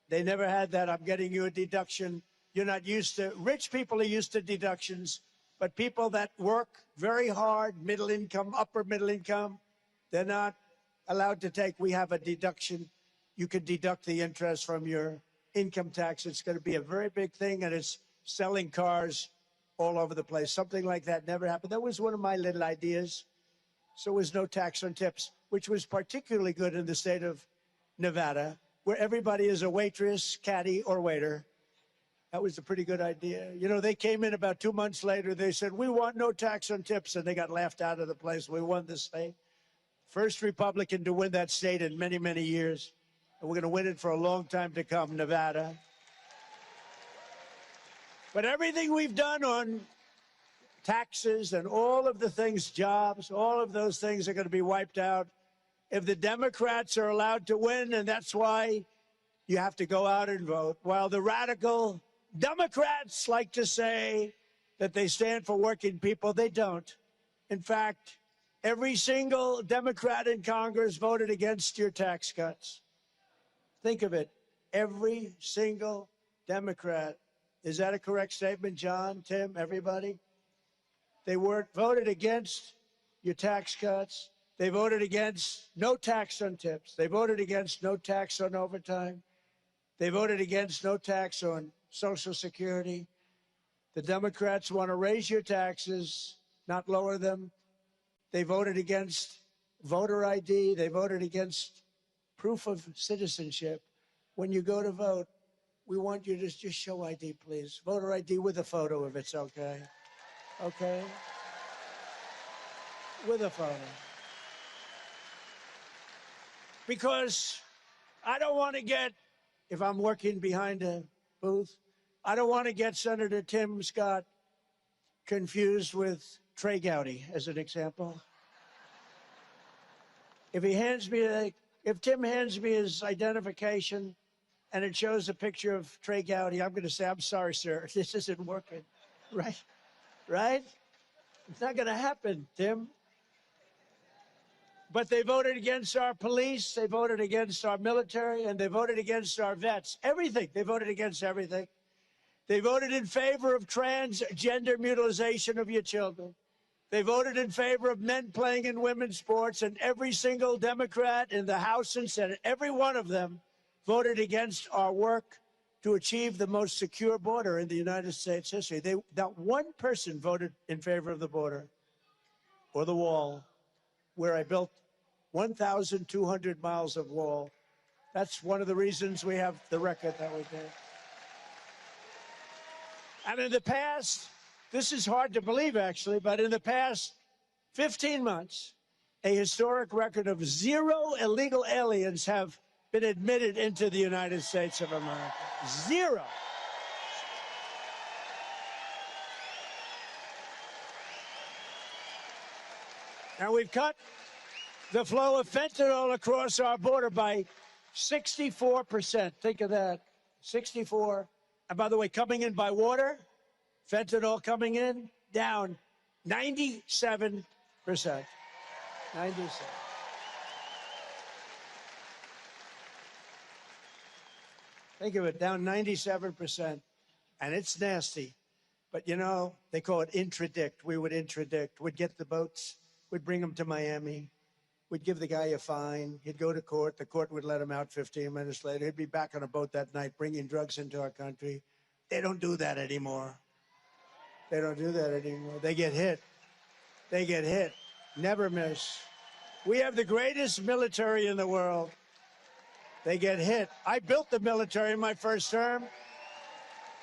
B: They never had that. I'm getting you a deduction. You're not used to, rich people are used to deductions, but people that work very hard, middle income, upper middle income, they're not allowed to take. We have a deduction. You can deduct the interest from your income tax. It's going to be a very big thing, and it's selling cars all over the place. Something like that never happened. That was one of my little ideas. So there was no tax on tips, which was particularly good in the state of Nevada, where everybody is a waitress, caddy, or waiter. That was a pretty good idea. You know, they came in about 2 months later. They said, we want no tax on tips, and they got laughed out of the place. We won the state. First Republican to win that state in many, many years. And we're going to win it for a long time to come, Nevada. But everything we've done on taxes and all of the things, jobs, all of those things are going to be wiped out if the Democrats are allowed to win, and that's why you have to go out and vote. While the radical Democrats like to say that they stand for working people, they don't. In fact, every single Democrat in Congress voted against your tax cuts. Think of it. Every single Democrat. Is that a correct statement, John, Tim, everybody? They voted against your tax cuts. They voted against no tax on tips. They voted against no tax on overtime. They voted against no tax on Social Security. The Democrats want to raise your taxes, not lower them. They voted against voter ID. They voted against proof of citizenship. When you go to vote, we want you to just show ID, please. Voter ID with a photo, if it's okay. Okay? With a photo. Because I don't want to get, if I'm working behind a booth, I don't want to get Senator Tim Scott confused with Trey Gowdy, as an example. If Tim hands me his identification and it shows a picture of Trey Gowdy, I'm going to say, I'm sorry, sir, this isn't working. Right? Right? It's not going to happen, Tim. But they voted against our police, they voted against our military, and they voted against our vets. Everything. They voted against everything. They voted in favor of transgender mutilization of your children. They voted in favor of men playing in women's sports, and every single Democrat in the House and Senate, every one of them, voted against our work to achieve the most secure border in the United States history. Not one person voted in favor of the border or the wall, where I built 1,200 miles of wall. That's one of the reasons we have the record that we did. And in the past, this is hard to believe, actually, but in the past 15 months, a historic record of 0 illegal aliens have been admitted into the United States of America. 0. And we've cut the flow of fentanyl across our border by 64%. Think of that. 64. And by the way, coming in by water, fentanyl coming in, down 97%. 97. Think of it, down 97%. And it's nasty. But, you know, they call it intradict. We would intradict. We'd get the boats. We'd bring them to Miami. We'd give the guy a fine. He'd go to court. The court would let him out 15 minutes later. He'd be back on a boat that night bringing drugs into our country. They don't do that anymore. They don't do that anymore. They get hit. They get hit. Never miss. We have the greatest military in the world. They get hit. I built the military in my first term.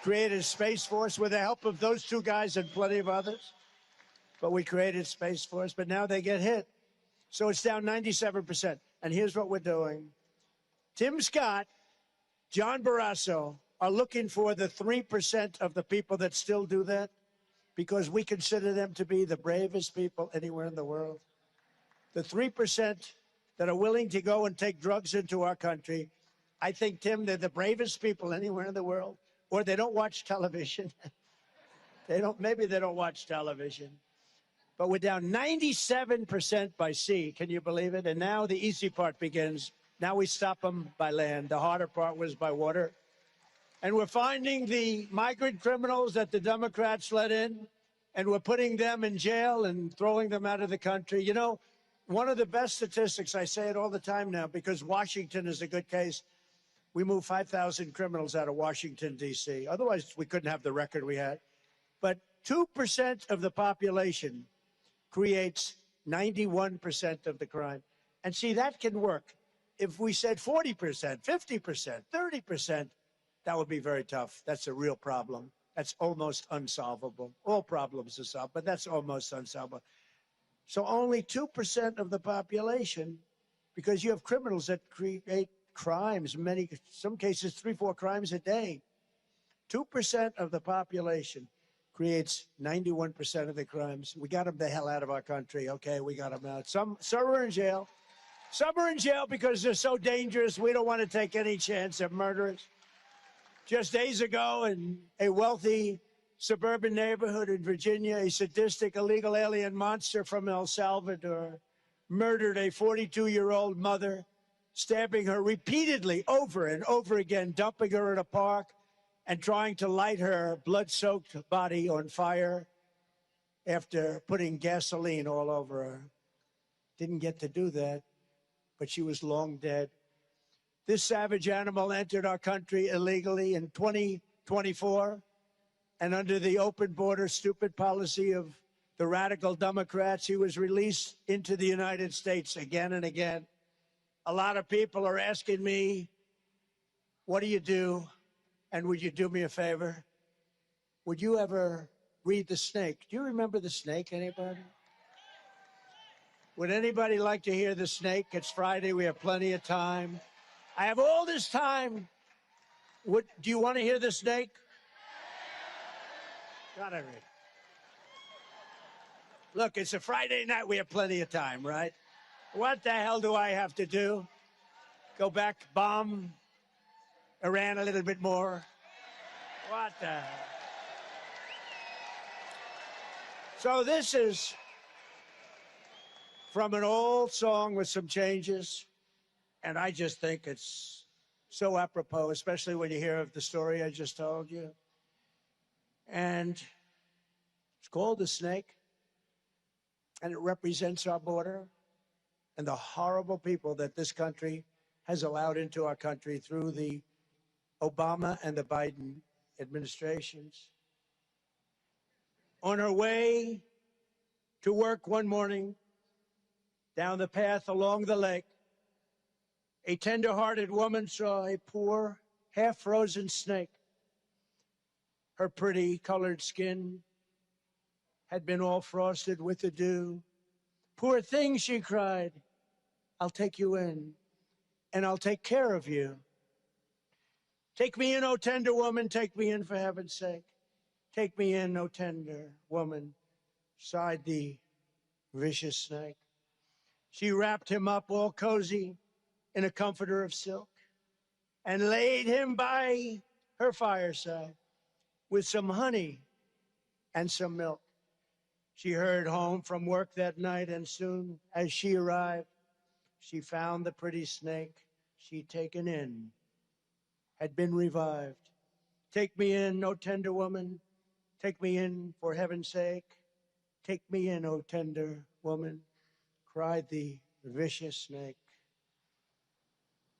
B: created a Space Force with the help of those two guys and plenty of others. But we created Space Force, but now they get hit. So it's down 97%. And here's what we're doing. Tim Scott, John Barrasso are looking for the 3% of the people that still do that, because we consider them to be the bravest people anywhere in the world. The 3% that are willing to go and take drugs into our country, I think, Tim, they're the bravest people anywhere in the world. Or they don't watch television. Maybe they don't watch television. But we're down 97% by sea. Can you believe it? And now the easy part begins. Now we stop them by land. The harder part was by water. And we're finding the migrant criminals that the Democrats let in, and we're putting them in jail and throwing them out of the country. You know, one of the best statistics, I say it all the time now, because Washington is a good case. We moved 5,000 criminals out of Washington, D.C. Otherwise, we couldn't have the record we had. But 2% of the population creates 91% of the crime. And see, that can work. If we said 40%, 50%, 30%, that would be very tough. That's a real problem. That's almost unsolvable. All problems are solved, but that's almost unsolvable. So only 2% of the population, because you have criminals that create crimes, some cases 3-4 crimes a day. 2% of the population creates 91% of the crimes. We got them the hell out of our country. Okay, we got them out. Some are in jail. Some are in jail because they're so dangerous. We don't want to take any chance. They're murderers. Just days ago, in a wealthy suburban neighborhood in Virginia, a sadistic illegal alien monster from El Salvador murdered a 42-year-old mother, stabbing her repeatedly over and over again, dumping her in a park, and trying to light her blood-soaked body on fire after putting gasoline all over her. Didn't get to do that, but she was long dead. This savage animal entered our country illegally in 2024, and under the open border stupid policy of the radical Democrats, he was released into the United States again and again. A lot of people are asking me, what do you do? And would you do me a favor? Would you ever read The Snake? Do you remember The Snake, anybody? Would anybody like to hear The Snake? It's Friday. We have plenty of time. I have all this time. Do you want to hear The Snake? Gotta read. Look, it's a Friday night. We have plenty of time, right? What the hell do I have to do? Go back, bomb Iran a little bit more? What the hell? So this is from an old song with some changes, and I just think it's so apropos, especially when you hear of the story I just told you. And it's called The Snake, and it represents our border and the horrible people that this country has allowed into our country through the Obama and the Biden administrations. On her way to work one morning, down the path along the lake, a tender-hearted woman saw a poor, half-frozen snake. Her pretty colored skin had been all frosted with the dew. Poor thing, she cried, I'll take you in, and I'll take care of you. Take me in, oh tender woman, take me in for heaven's sake. Take me in, oh tender woman, sighed the vicious snake. She wrapped him up all cozy in a comforter of silk and laid him by her fireside with some honey and some milk. She hurried home from work that night, and soon as she arrived, she found the pretty snake she'd taken in had been revived. Take me in, oh tender woman, take me in for heaven's sake. Take me in, oh tender woman, cried the vicious snake.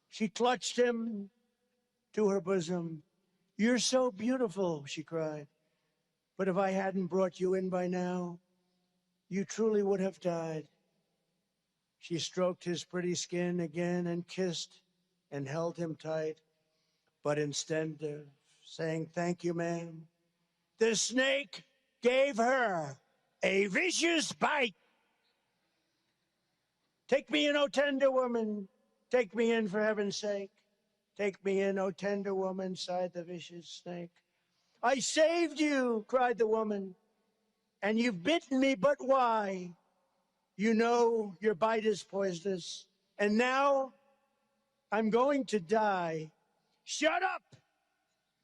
B: She clutched him to her bosom. You're so beautiful, she cried. But if I hadn't brought you in by now, you truly would have died. She stroked his pretty skin again and kissed and held him tight. But instead of saying, "Thank you, ma'am." The snake gave her a vicious bite. "Take me in, O tender woman. Take me in, for heaven's sake. Take me in, O tender woman," sighed the vicious snake. "I saved you," cried the woman, "and you've bitten me, but why? You know your bite is poisonous, and now I'm going to die." "Shut up,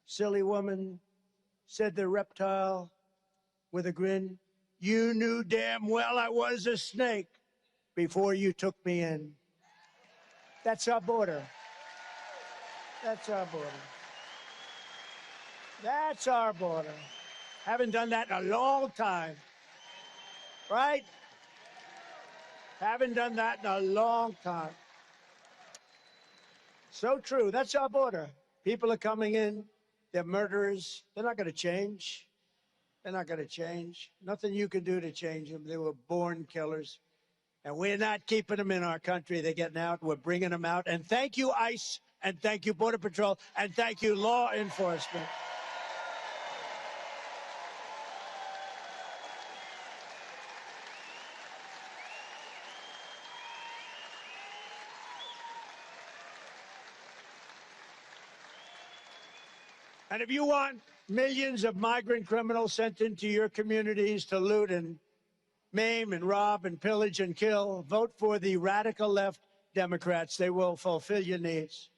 B: silly woman," said the reptile with a grin. "You knew damn well I was a snake before you took me in." That's our border. That's our border. That's our border. Haven't done that in a long time. Right? Haven't done that in a long time. So true. That's our border. People are coming in. They're murderers. They're not going to change. They're not going to change. Nothing you can do to change them. They were born killers. And we're not keeping them in our country. They're getting out. We're bringing them out. And thank you, ICE. And thank you, Border Patrol. And thank you, law enforcement. And if you want millions of migrant criminals sent into your communities to loot and maim and rob and pillage and kill, vote for the radical left Democrats. They will fulfill your needs.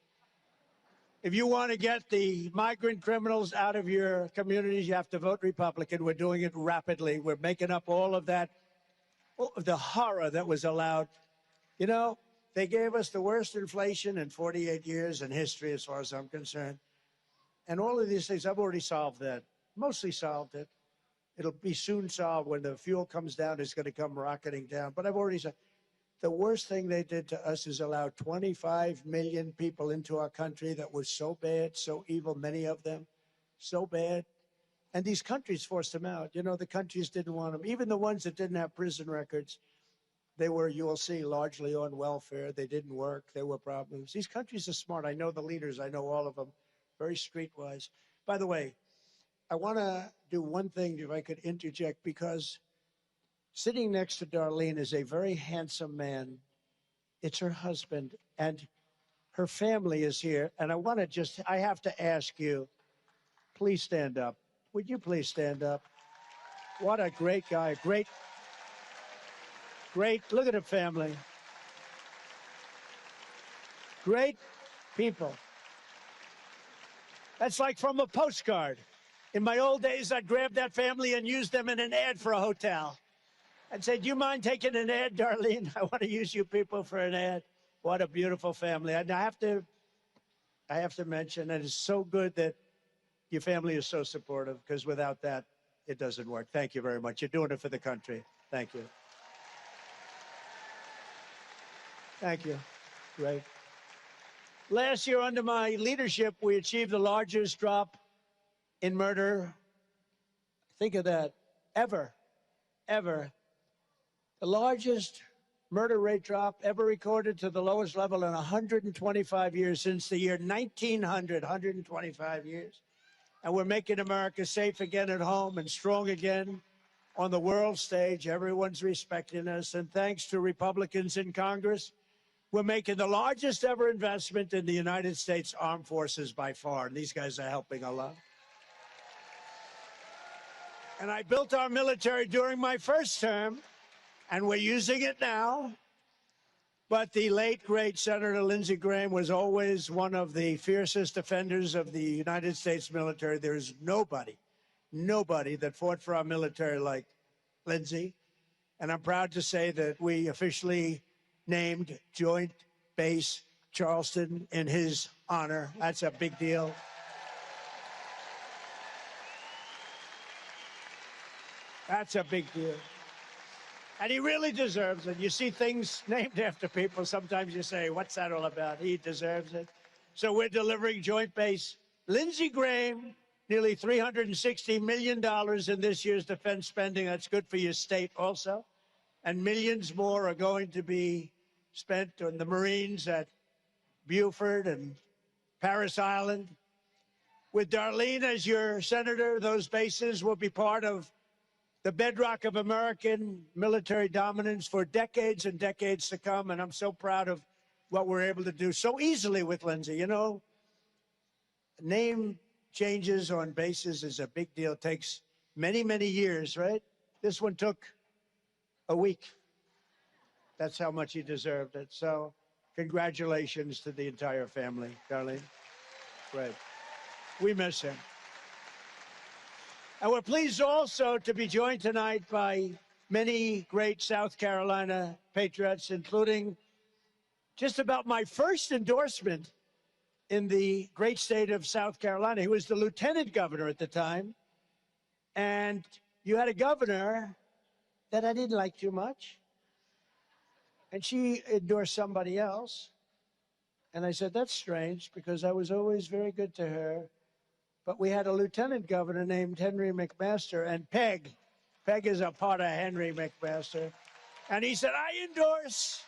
B: If you want to get the migrant criminals out of your communities, you have to vote Republican. We're doing it rapidly. We're making up all of that, all of the horror that was allowed. You know, they gave us the worst inflation in 48 years in history, as far as I'm concerned. And all of these things, I've already solved that, mostly solved it. It'll be soon solved. When the fuel comes down, it's going to come rocketing down. But I've already said, the worst thing they did to us is allow 25 million people into our country that was so bad, so evil, many of them, so bad. And these countries forced them out. You know, the countries didn't want them. Even the ones that didn't have prison records, they were, you will see, largely on welfare. They didn't work. There were problems. These countries are smart. I know the leaders. I know all of them. Very streetwise. By the way, I want to do one thing, if I could interject, because sitting next to Darline is a very handsome man. It's her husband, and her family is here. And I have to ask you, please stand up. Would you please stand up? What a great guy. Great. Look at the family. Great people. That's like from a postcard. In my old days, I'd grab that family and use them in an ad for a hotel. I'd say, "Do you mind taking an ad, Darline? I want to use you people for an ad." What a beautiful family. And I have to mention that it's so good that your family is so supportive, because without that, it doesn't work. Thank you very much. You're doing it for the country. Thank you. Thank you. Great. Last year, under my leadership, we achieved the largest drop in murder. Think of that. Ever. The largest murder rate drop ever recorded to the lowest level in 125 years, since the year 1900, 125 years. And we're making America safe again at home and strong again on the world stage. Everyone's respecting us. And thanks to Republicans in Congress, we're making the largest ever investment in the United States Armed Forces by far. And these guys are helping a lot. And I built our military during my first term, and we're using it now. But the late, great Senator Lindsey Graham was always one of the fiercest defenders of the United States military. There's nobody that fought for our military like Lindsey. And I'm proud to say that we officially named Joint Base Charleston in his honor. That's a big deal. That's a big deal. And he really deserves it. You see things named after people, sometimes you say, what's that all about? He deserves it. So we're delivering Joint Base. Lindsey Graham, nearly $360 million in this year's defense spending. That's good for your state also. And millions more are going to be spent on the Marines at Beaufort and Parris Island. With Darline as your senator, those bases will be part of the bedrock of American military dominance for decades and decades to come. And I'm so proud of what we're able to do so easily with Lindsey. You know, name changes on bases is a big deal. It takes many, many years, right? This one took a week. That's how much he deserved it. So congratulations to the entire family, Darline. Great. We miss him. And we're pleased also to be joined tonight by many great South Carolina patriots, including just about my first endorsement in the great state of South Carolina. He was the lieutenant governor at the time. And you had a governor that I didn't like too much. And she endorsed somebody else. And I said, that's strange, because I was always very good to her. But we had a lieutenant governor named Henry McMaster, and Peg is a part of Henry McMaster. And he said, I endorse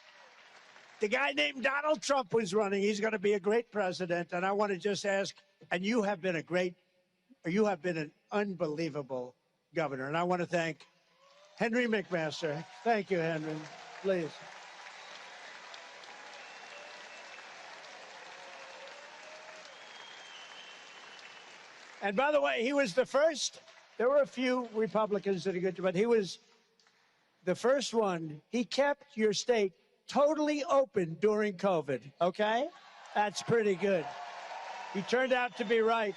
B: the guy named Donald Trump who's running. He's going to be a great president. And I want to just ask, and you have been an unbelievable governor. And I want to thank Henry McMaster. Thank you, Henry. Please. And by the way, he was the first. There were a few Republicans that did a good job, but he was the first one. He kept your state totally open during COVID, okay? That's pretty good. He turned out to be right.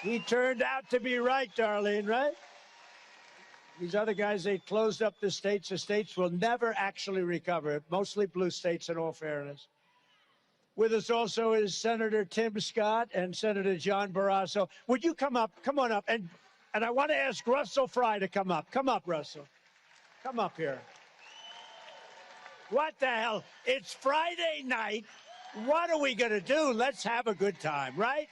B: He turned out to be right, Darline, right? These other guys, they closed up the states. The states will never actually recover, mostly blue states, in all fairness. With us also is Senator Tim Scott and Senator John Barrasso. Would you come up? Come on up. And I want to ask Russell Fry to come up. Come up, Russell. Come up here. What the hell? It's Friday night. What are we going to do? Let's have a good time, right?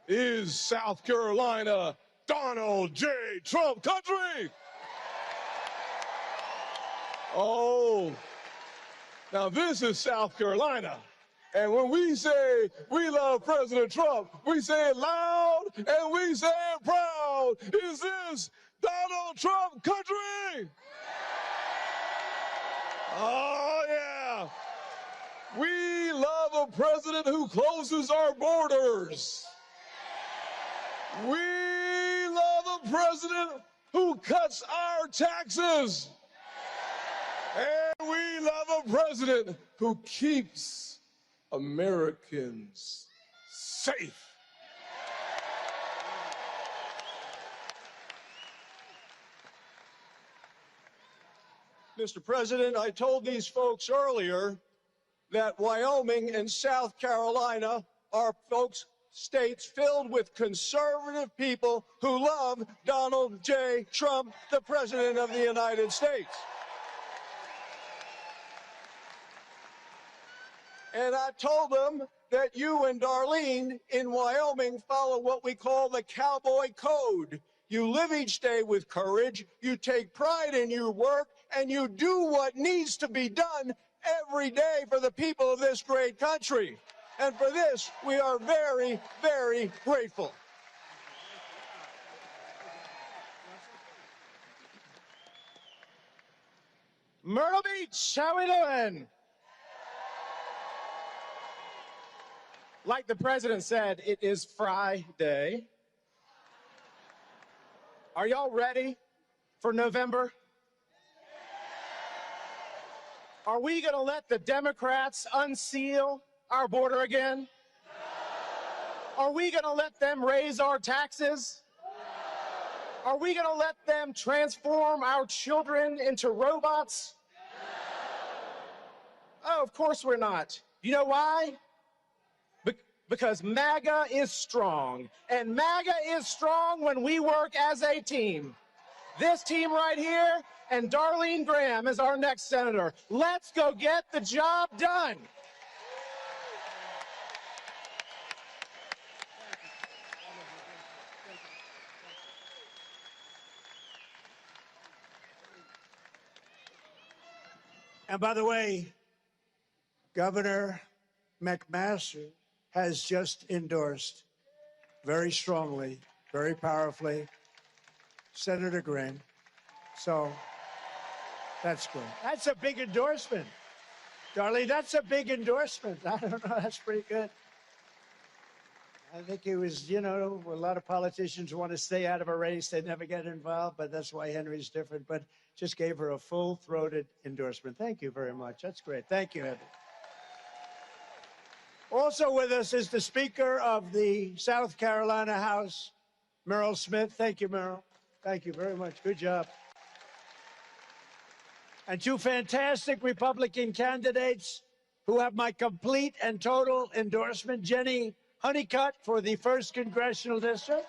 D: Is South Carolina Donald J. Trump country? Oh, now this is South Carolina. And when we say we love President Trump, we say it loud and we say it proud. Is this Donald Trump country? Oh, yeah. We love a president who closes our borders. We love a president who cuts our taxes. And we love a president who keeps Americans safe.
E: Mr. President, I told these folks earlier that Wyoming and South Carolina are states filled with conservative people who love Donald J. Trump, the President of the United States. And I told them that you and Darline in Wyoming follow what we call the cowboy code. You live each day with courage, you take pride in your work, and you do what needs to be done every day for the people of this great country. And for this, we are very, very grateful.
F: Myrtle Beach, how we doing? Like the president said, it is Friday. Are y'all ready for November? Are we going to let the Democrats unseal our border again? No. Are we going to let them raise our taxes? No. Are we going to let them transform our children into robots? No. Oh, of course we're not. You know why? Because MAGA is strong, and MAGA is strong when we work as a team. This team right here, and Darline Graham is our next senator. Let's go get the job done.
B: And by the way, Governor McMaster has just endorsed very strongly, very powerfully, Senator Graham. So that's good. That's a big endorsement. Darline, that's a big endorsement. I don't know, that's pretty good. I think it was, you know, a lot of politicians want to stay out of a race. They never get involved, but that's why Henry's different. But just gave her a full-throated endorsement. Thank you very much. That's great. Thank you, Henry. Also with us is the Speaker of the South Carolina House, Myrtle Smith. Thank you, Myrtle. Thank you very much. Good job. And two fantastic Republican candidates who have my complete and total endorsement. Jenny Honeycutt for the 1st Congressional District.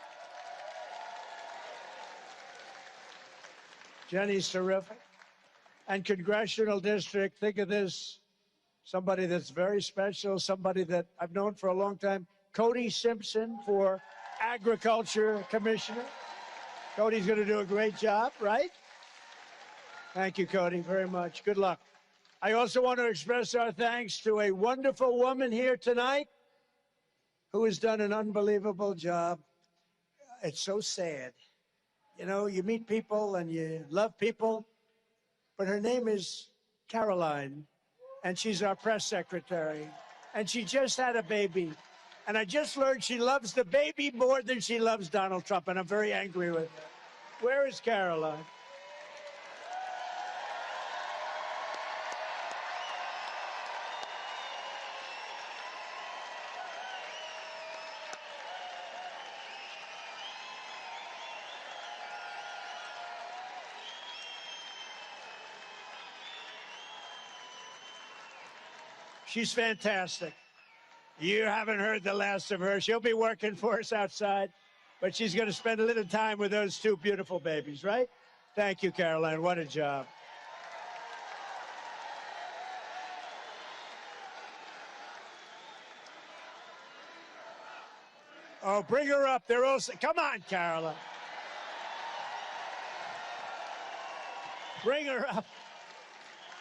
B: Jenny's terrific. And Congressional District, think of this, somebody that's very special, somebody that I've known for a long time, Cody Simpson for Agriculture Commissioner. Cody's going to do a great job, right? Thank you, Cody, very much. Good luck. I also want to express our thanks to a wonderful woman here tonight who has done an unbelievable job. It's so sad. You know, you meet people and you love people, but her name is Caroline, and she's our press secretary, and she just had a baby. And I just learned she loves the baby more than she loves Donald Trump, and I'm very angry with her. Where is Caroline? She's fantastic. You haven't heard the last of her. She'll be working for us outside, but she's going to spend a little time with those two beautiful babies, right? Thank you, Caroline. What a job. Oh, bring her up. They're also, come on, Caroline. Bring her up.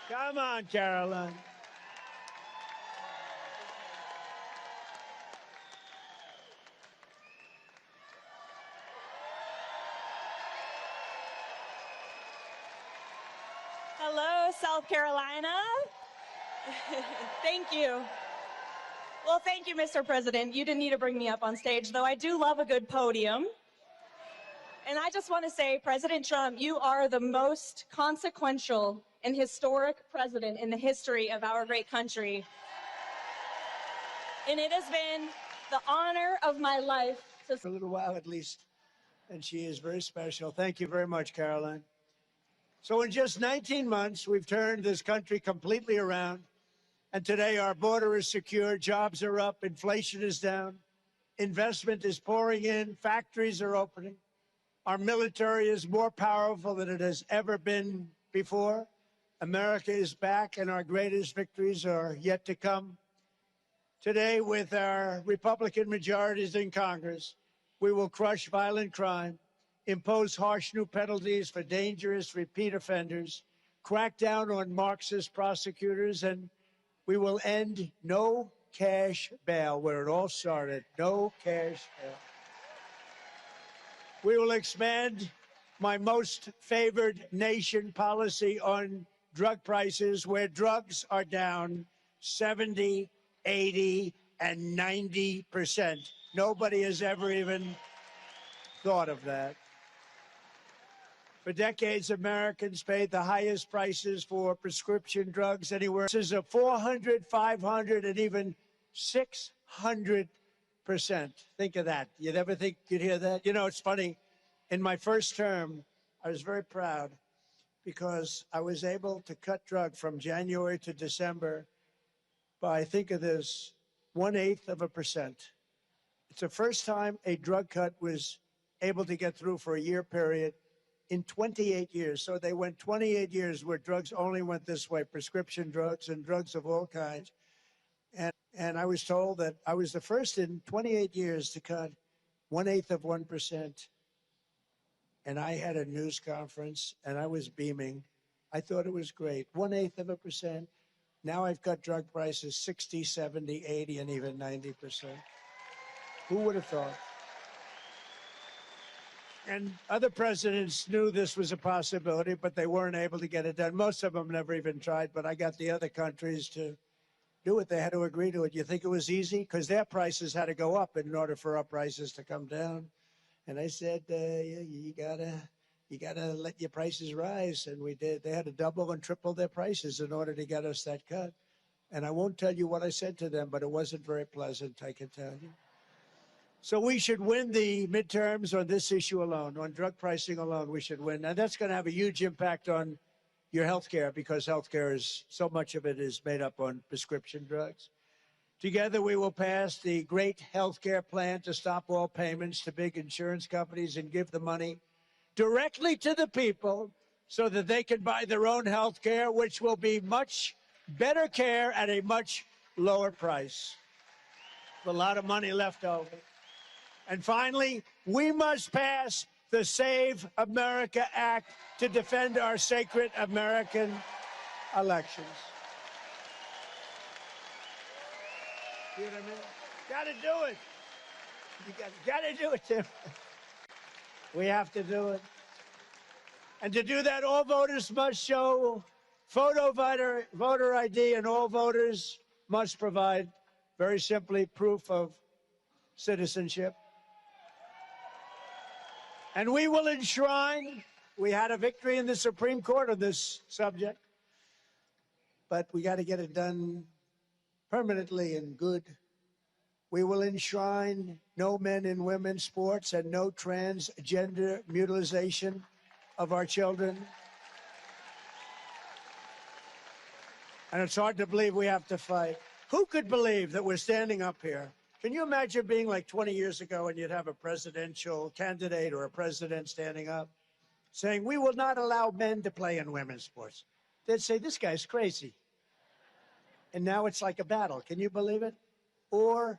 B: Come on, Caroline.
G: Hello, South Carolina. Thank you. Well, thank you, Mr. President. You didn't need to bring me up on stage, though I do love a good podium. And I just want to say, President Trump, you are the most consequential and historic president in the history of our great country. And it has been the honor of my life to...
B: For a little while at least, and she is very special. Thank you very much, Caroline. So in just 19 months, we've turned this country completely around. And today our border is secure, jobs are up, inflation is down, investment is pouring in, factories are opening. Our military is more powerful than it has ever been before. America is back, and our greatest victories are yet to come. Today, with our Republican majorities in Congress, we will crush violent crime, impose harsh new penalties for dangerous repeat offenders, crack down on Marxist prosecutors, and we will end no cash bail, where it all started, no cash bail. We will expand my most favored nation policy on drug prices, where drugs are down 70, 80, and 90%. Nobody has ever even thought of that. For decades, Americans paid the highest prices for prescription drugs anywhere. This is a 400, 500, and even 600%. Think of that. You'd ever think you'd hear that? You know, it's funny. In my first term, I was very proud because I was able to cut drug from January to December by, think of this, 1/8%. It's the first time a drug cut was able to get through for a year period in 28 years. So they went 28 years where drugs only went this way, prescription drugs and drugs of all kinds. And I was told that I was the first in 28 years to cut 1/8%. And I had a news conference, and I was beaming. I thought it was great. 0.1%. Now I've got drug prices 60, 70, 80, and even 90%. Who would have thought? And other presidents knew this was a possibility, but they weren't able to get it done. Most of them never even tried, but I got the other countries to do it. They had to agree to it. You think it was easy? Because their prices had to go up in order for our prices to come down. And I said, you gotta let your prices rise. And we did. They had to double and triple their prices in order to get us that cut. And I won't tell you what I said to them, but it wasn't very pleasant, I can tell you. So we should win the midterms on this issue alone, on drug pricing alone, we should win. And that's going to have a huge impact on your health care, because health care is, so much of it is made up on prescription drugs. Together, we will pass the great health care plan to stop all payments to big insurance companies and give the money directly to the people so that they can buy their own health care, which will be much better care at a much lower price. A lot of money left over. And finally, we must pass the Save America Act to defend our sacred American elections. See what I mean? Got to do it. You got to do it, Tim. We have to do it. And to do that, all voters must show voter ID, and all voters must provide, very simply, proof of citizenship. And we will enshrine, we had a victory in the Supreme Court on this subject, but we got to get it done permanently and good. We will enshrine no men and women sports and no transgender mutilization of our children. And it's hard to believe we have to fight. Who could believe that we're standing up here? Can you imagine being like 20 years ago and you'd have a presidential candidate or a president standing up saying, we will not allow men to play in women's sports? They'd say, this guy's crazy. And now it's like a battle. Can you believe it? Or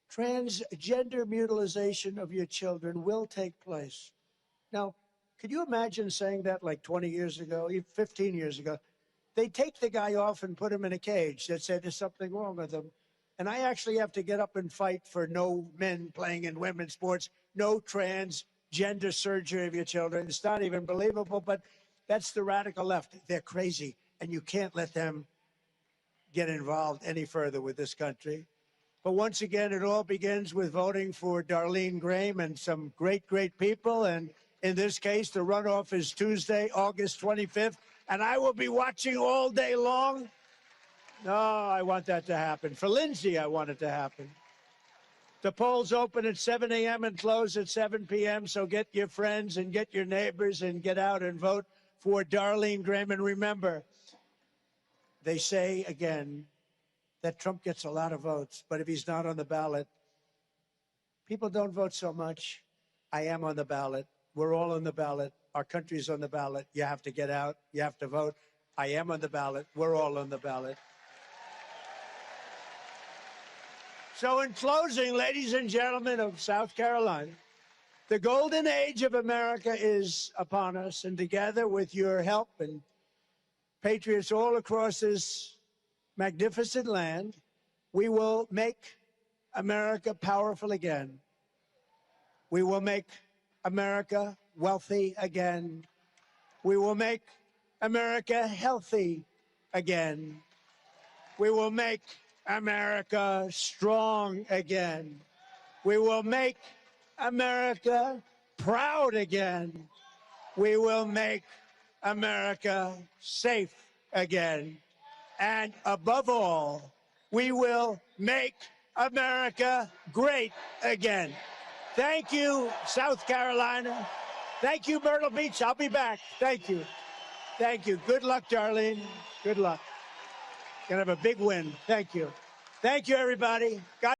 B: transgender mutilization of your children will take place. Now, could you imagine saying that like 20 years ago, 15 years ago? They take the guy off and put him in a cage. They'd say there's something wrong with him. And I actually have to get up and fight for no men playing in women's sports, no transgender surgery of your children. It's not even believable, but that's the radical left. They're crazy, and you can't let them get involved any further with this country. But once again, it all begins with voting for Darline Graham and some great, great people. And in this case, the runoff is Tuesday, August 25th. And I will be watching all day long. No, I want that to happen. For Lindsey, I want it to happen. The polls open at 7 a.m. and close at 7 p.m., so get your friends and get your neighbors and get out and vote for Darline Graham. And remember, they say again that Trump gets a lot of votes, but if he's not on the ballot, people don't vote so much. I am on the ballot. We're all on the ballot. Our country's on the ballot. You have to get out. You have to vote. I am on the ballot. We're all on the ballot. So in closing, ladies and gentlemen of South Carolina, the golden age of America is upon us, and together with your help and patriots all across this magnificent land, we will make America powerful again. We will make America wealthy again. We will make America healthy again. We will make America strong again. We will make America proud again. We will make America safe again. And above all, we will make America great again. Thank you, South Carolina. Thank you, Myrtle Beach. I'll be back. Thank you. Thank you. Good luck, Darline. Good luck. Gonna have a big win. Thank you. Thank you, everybody. God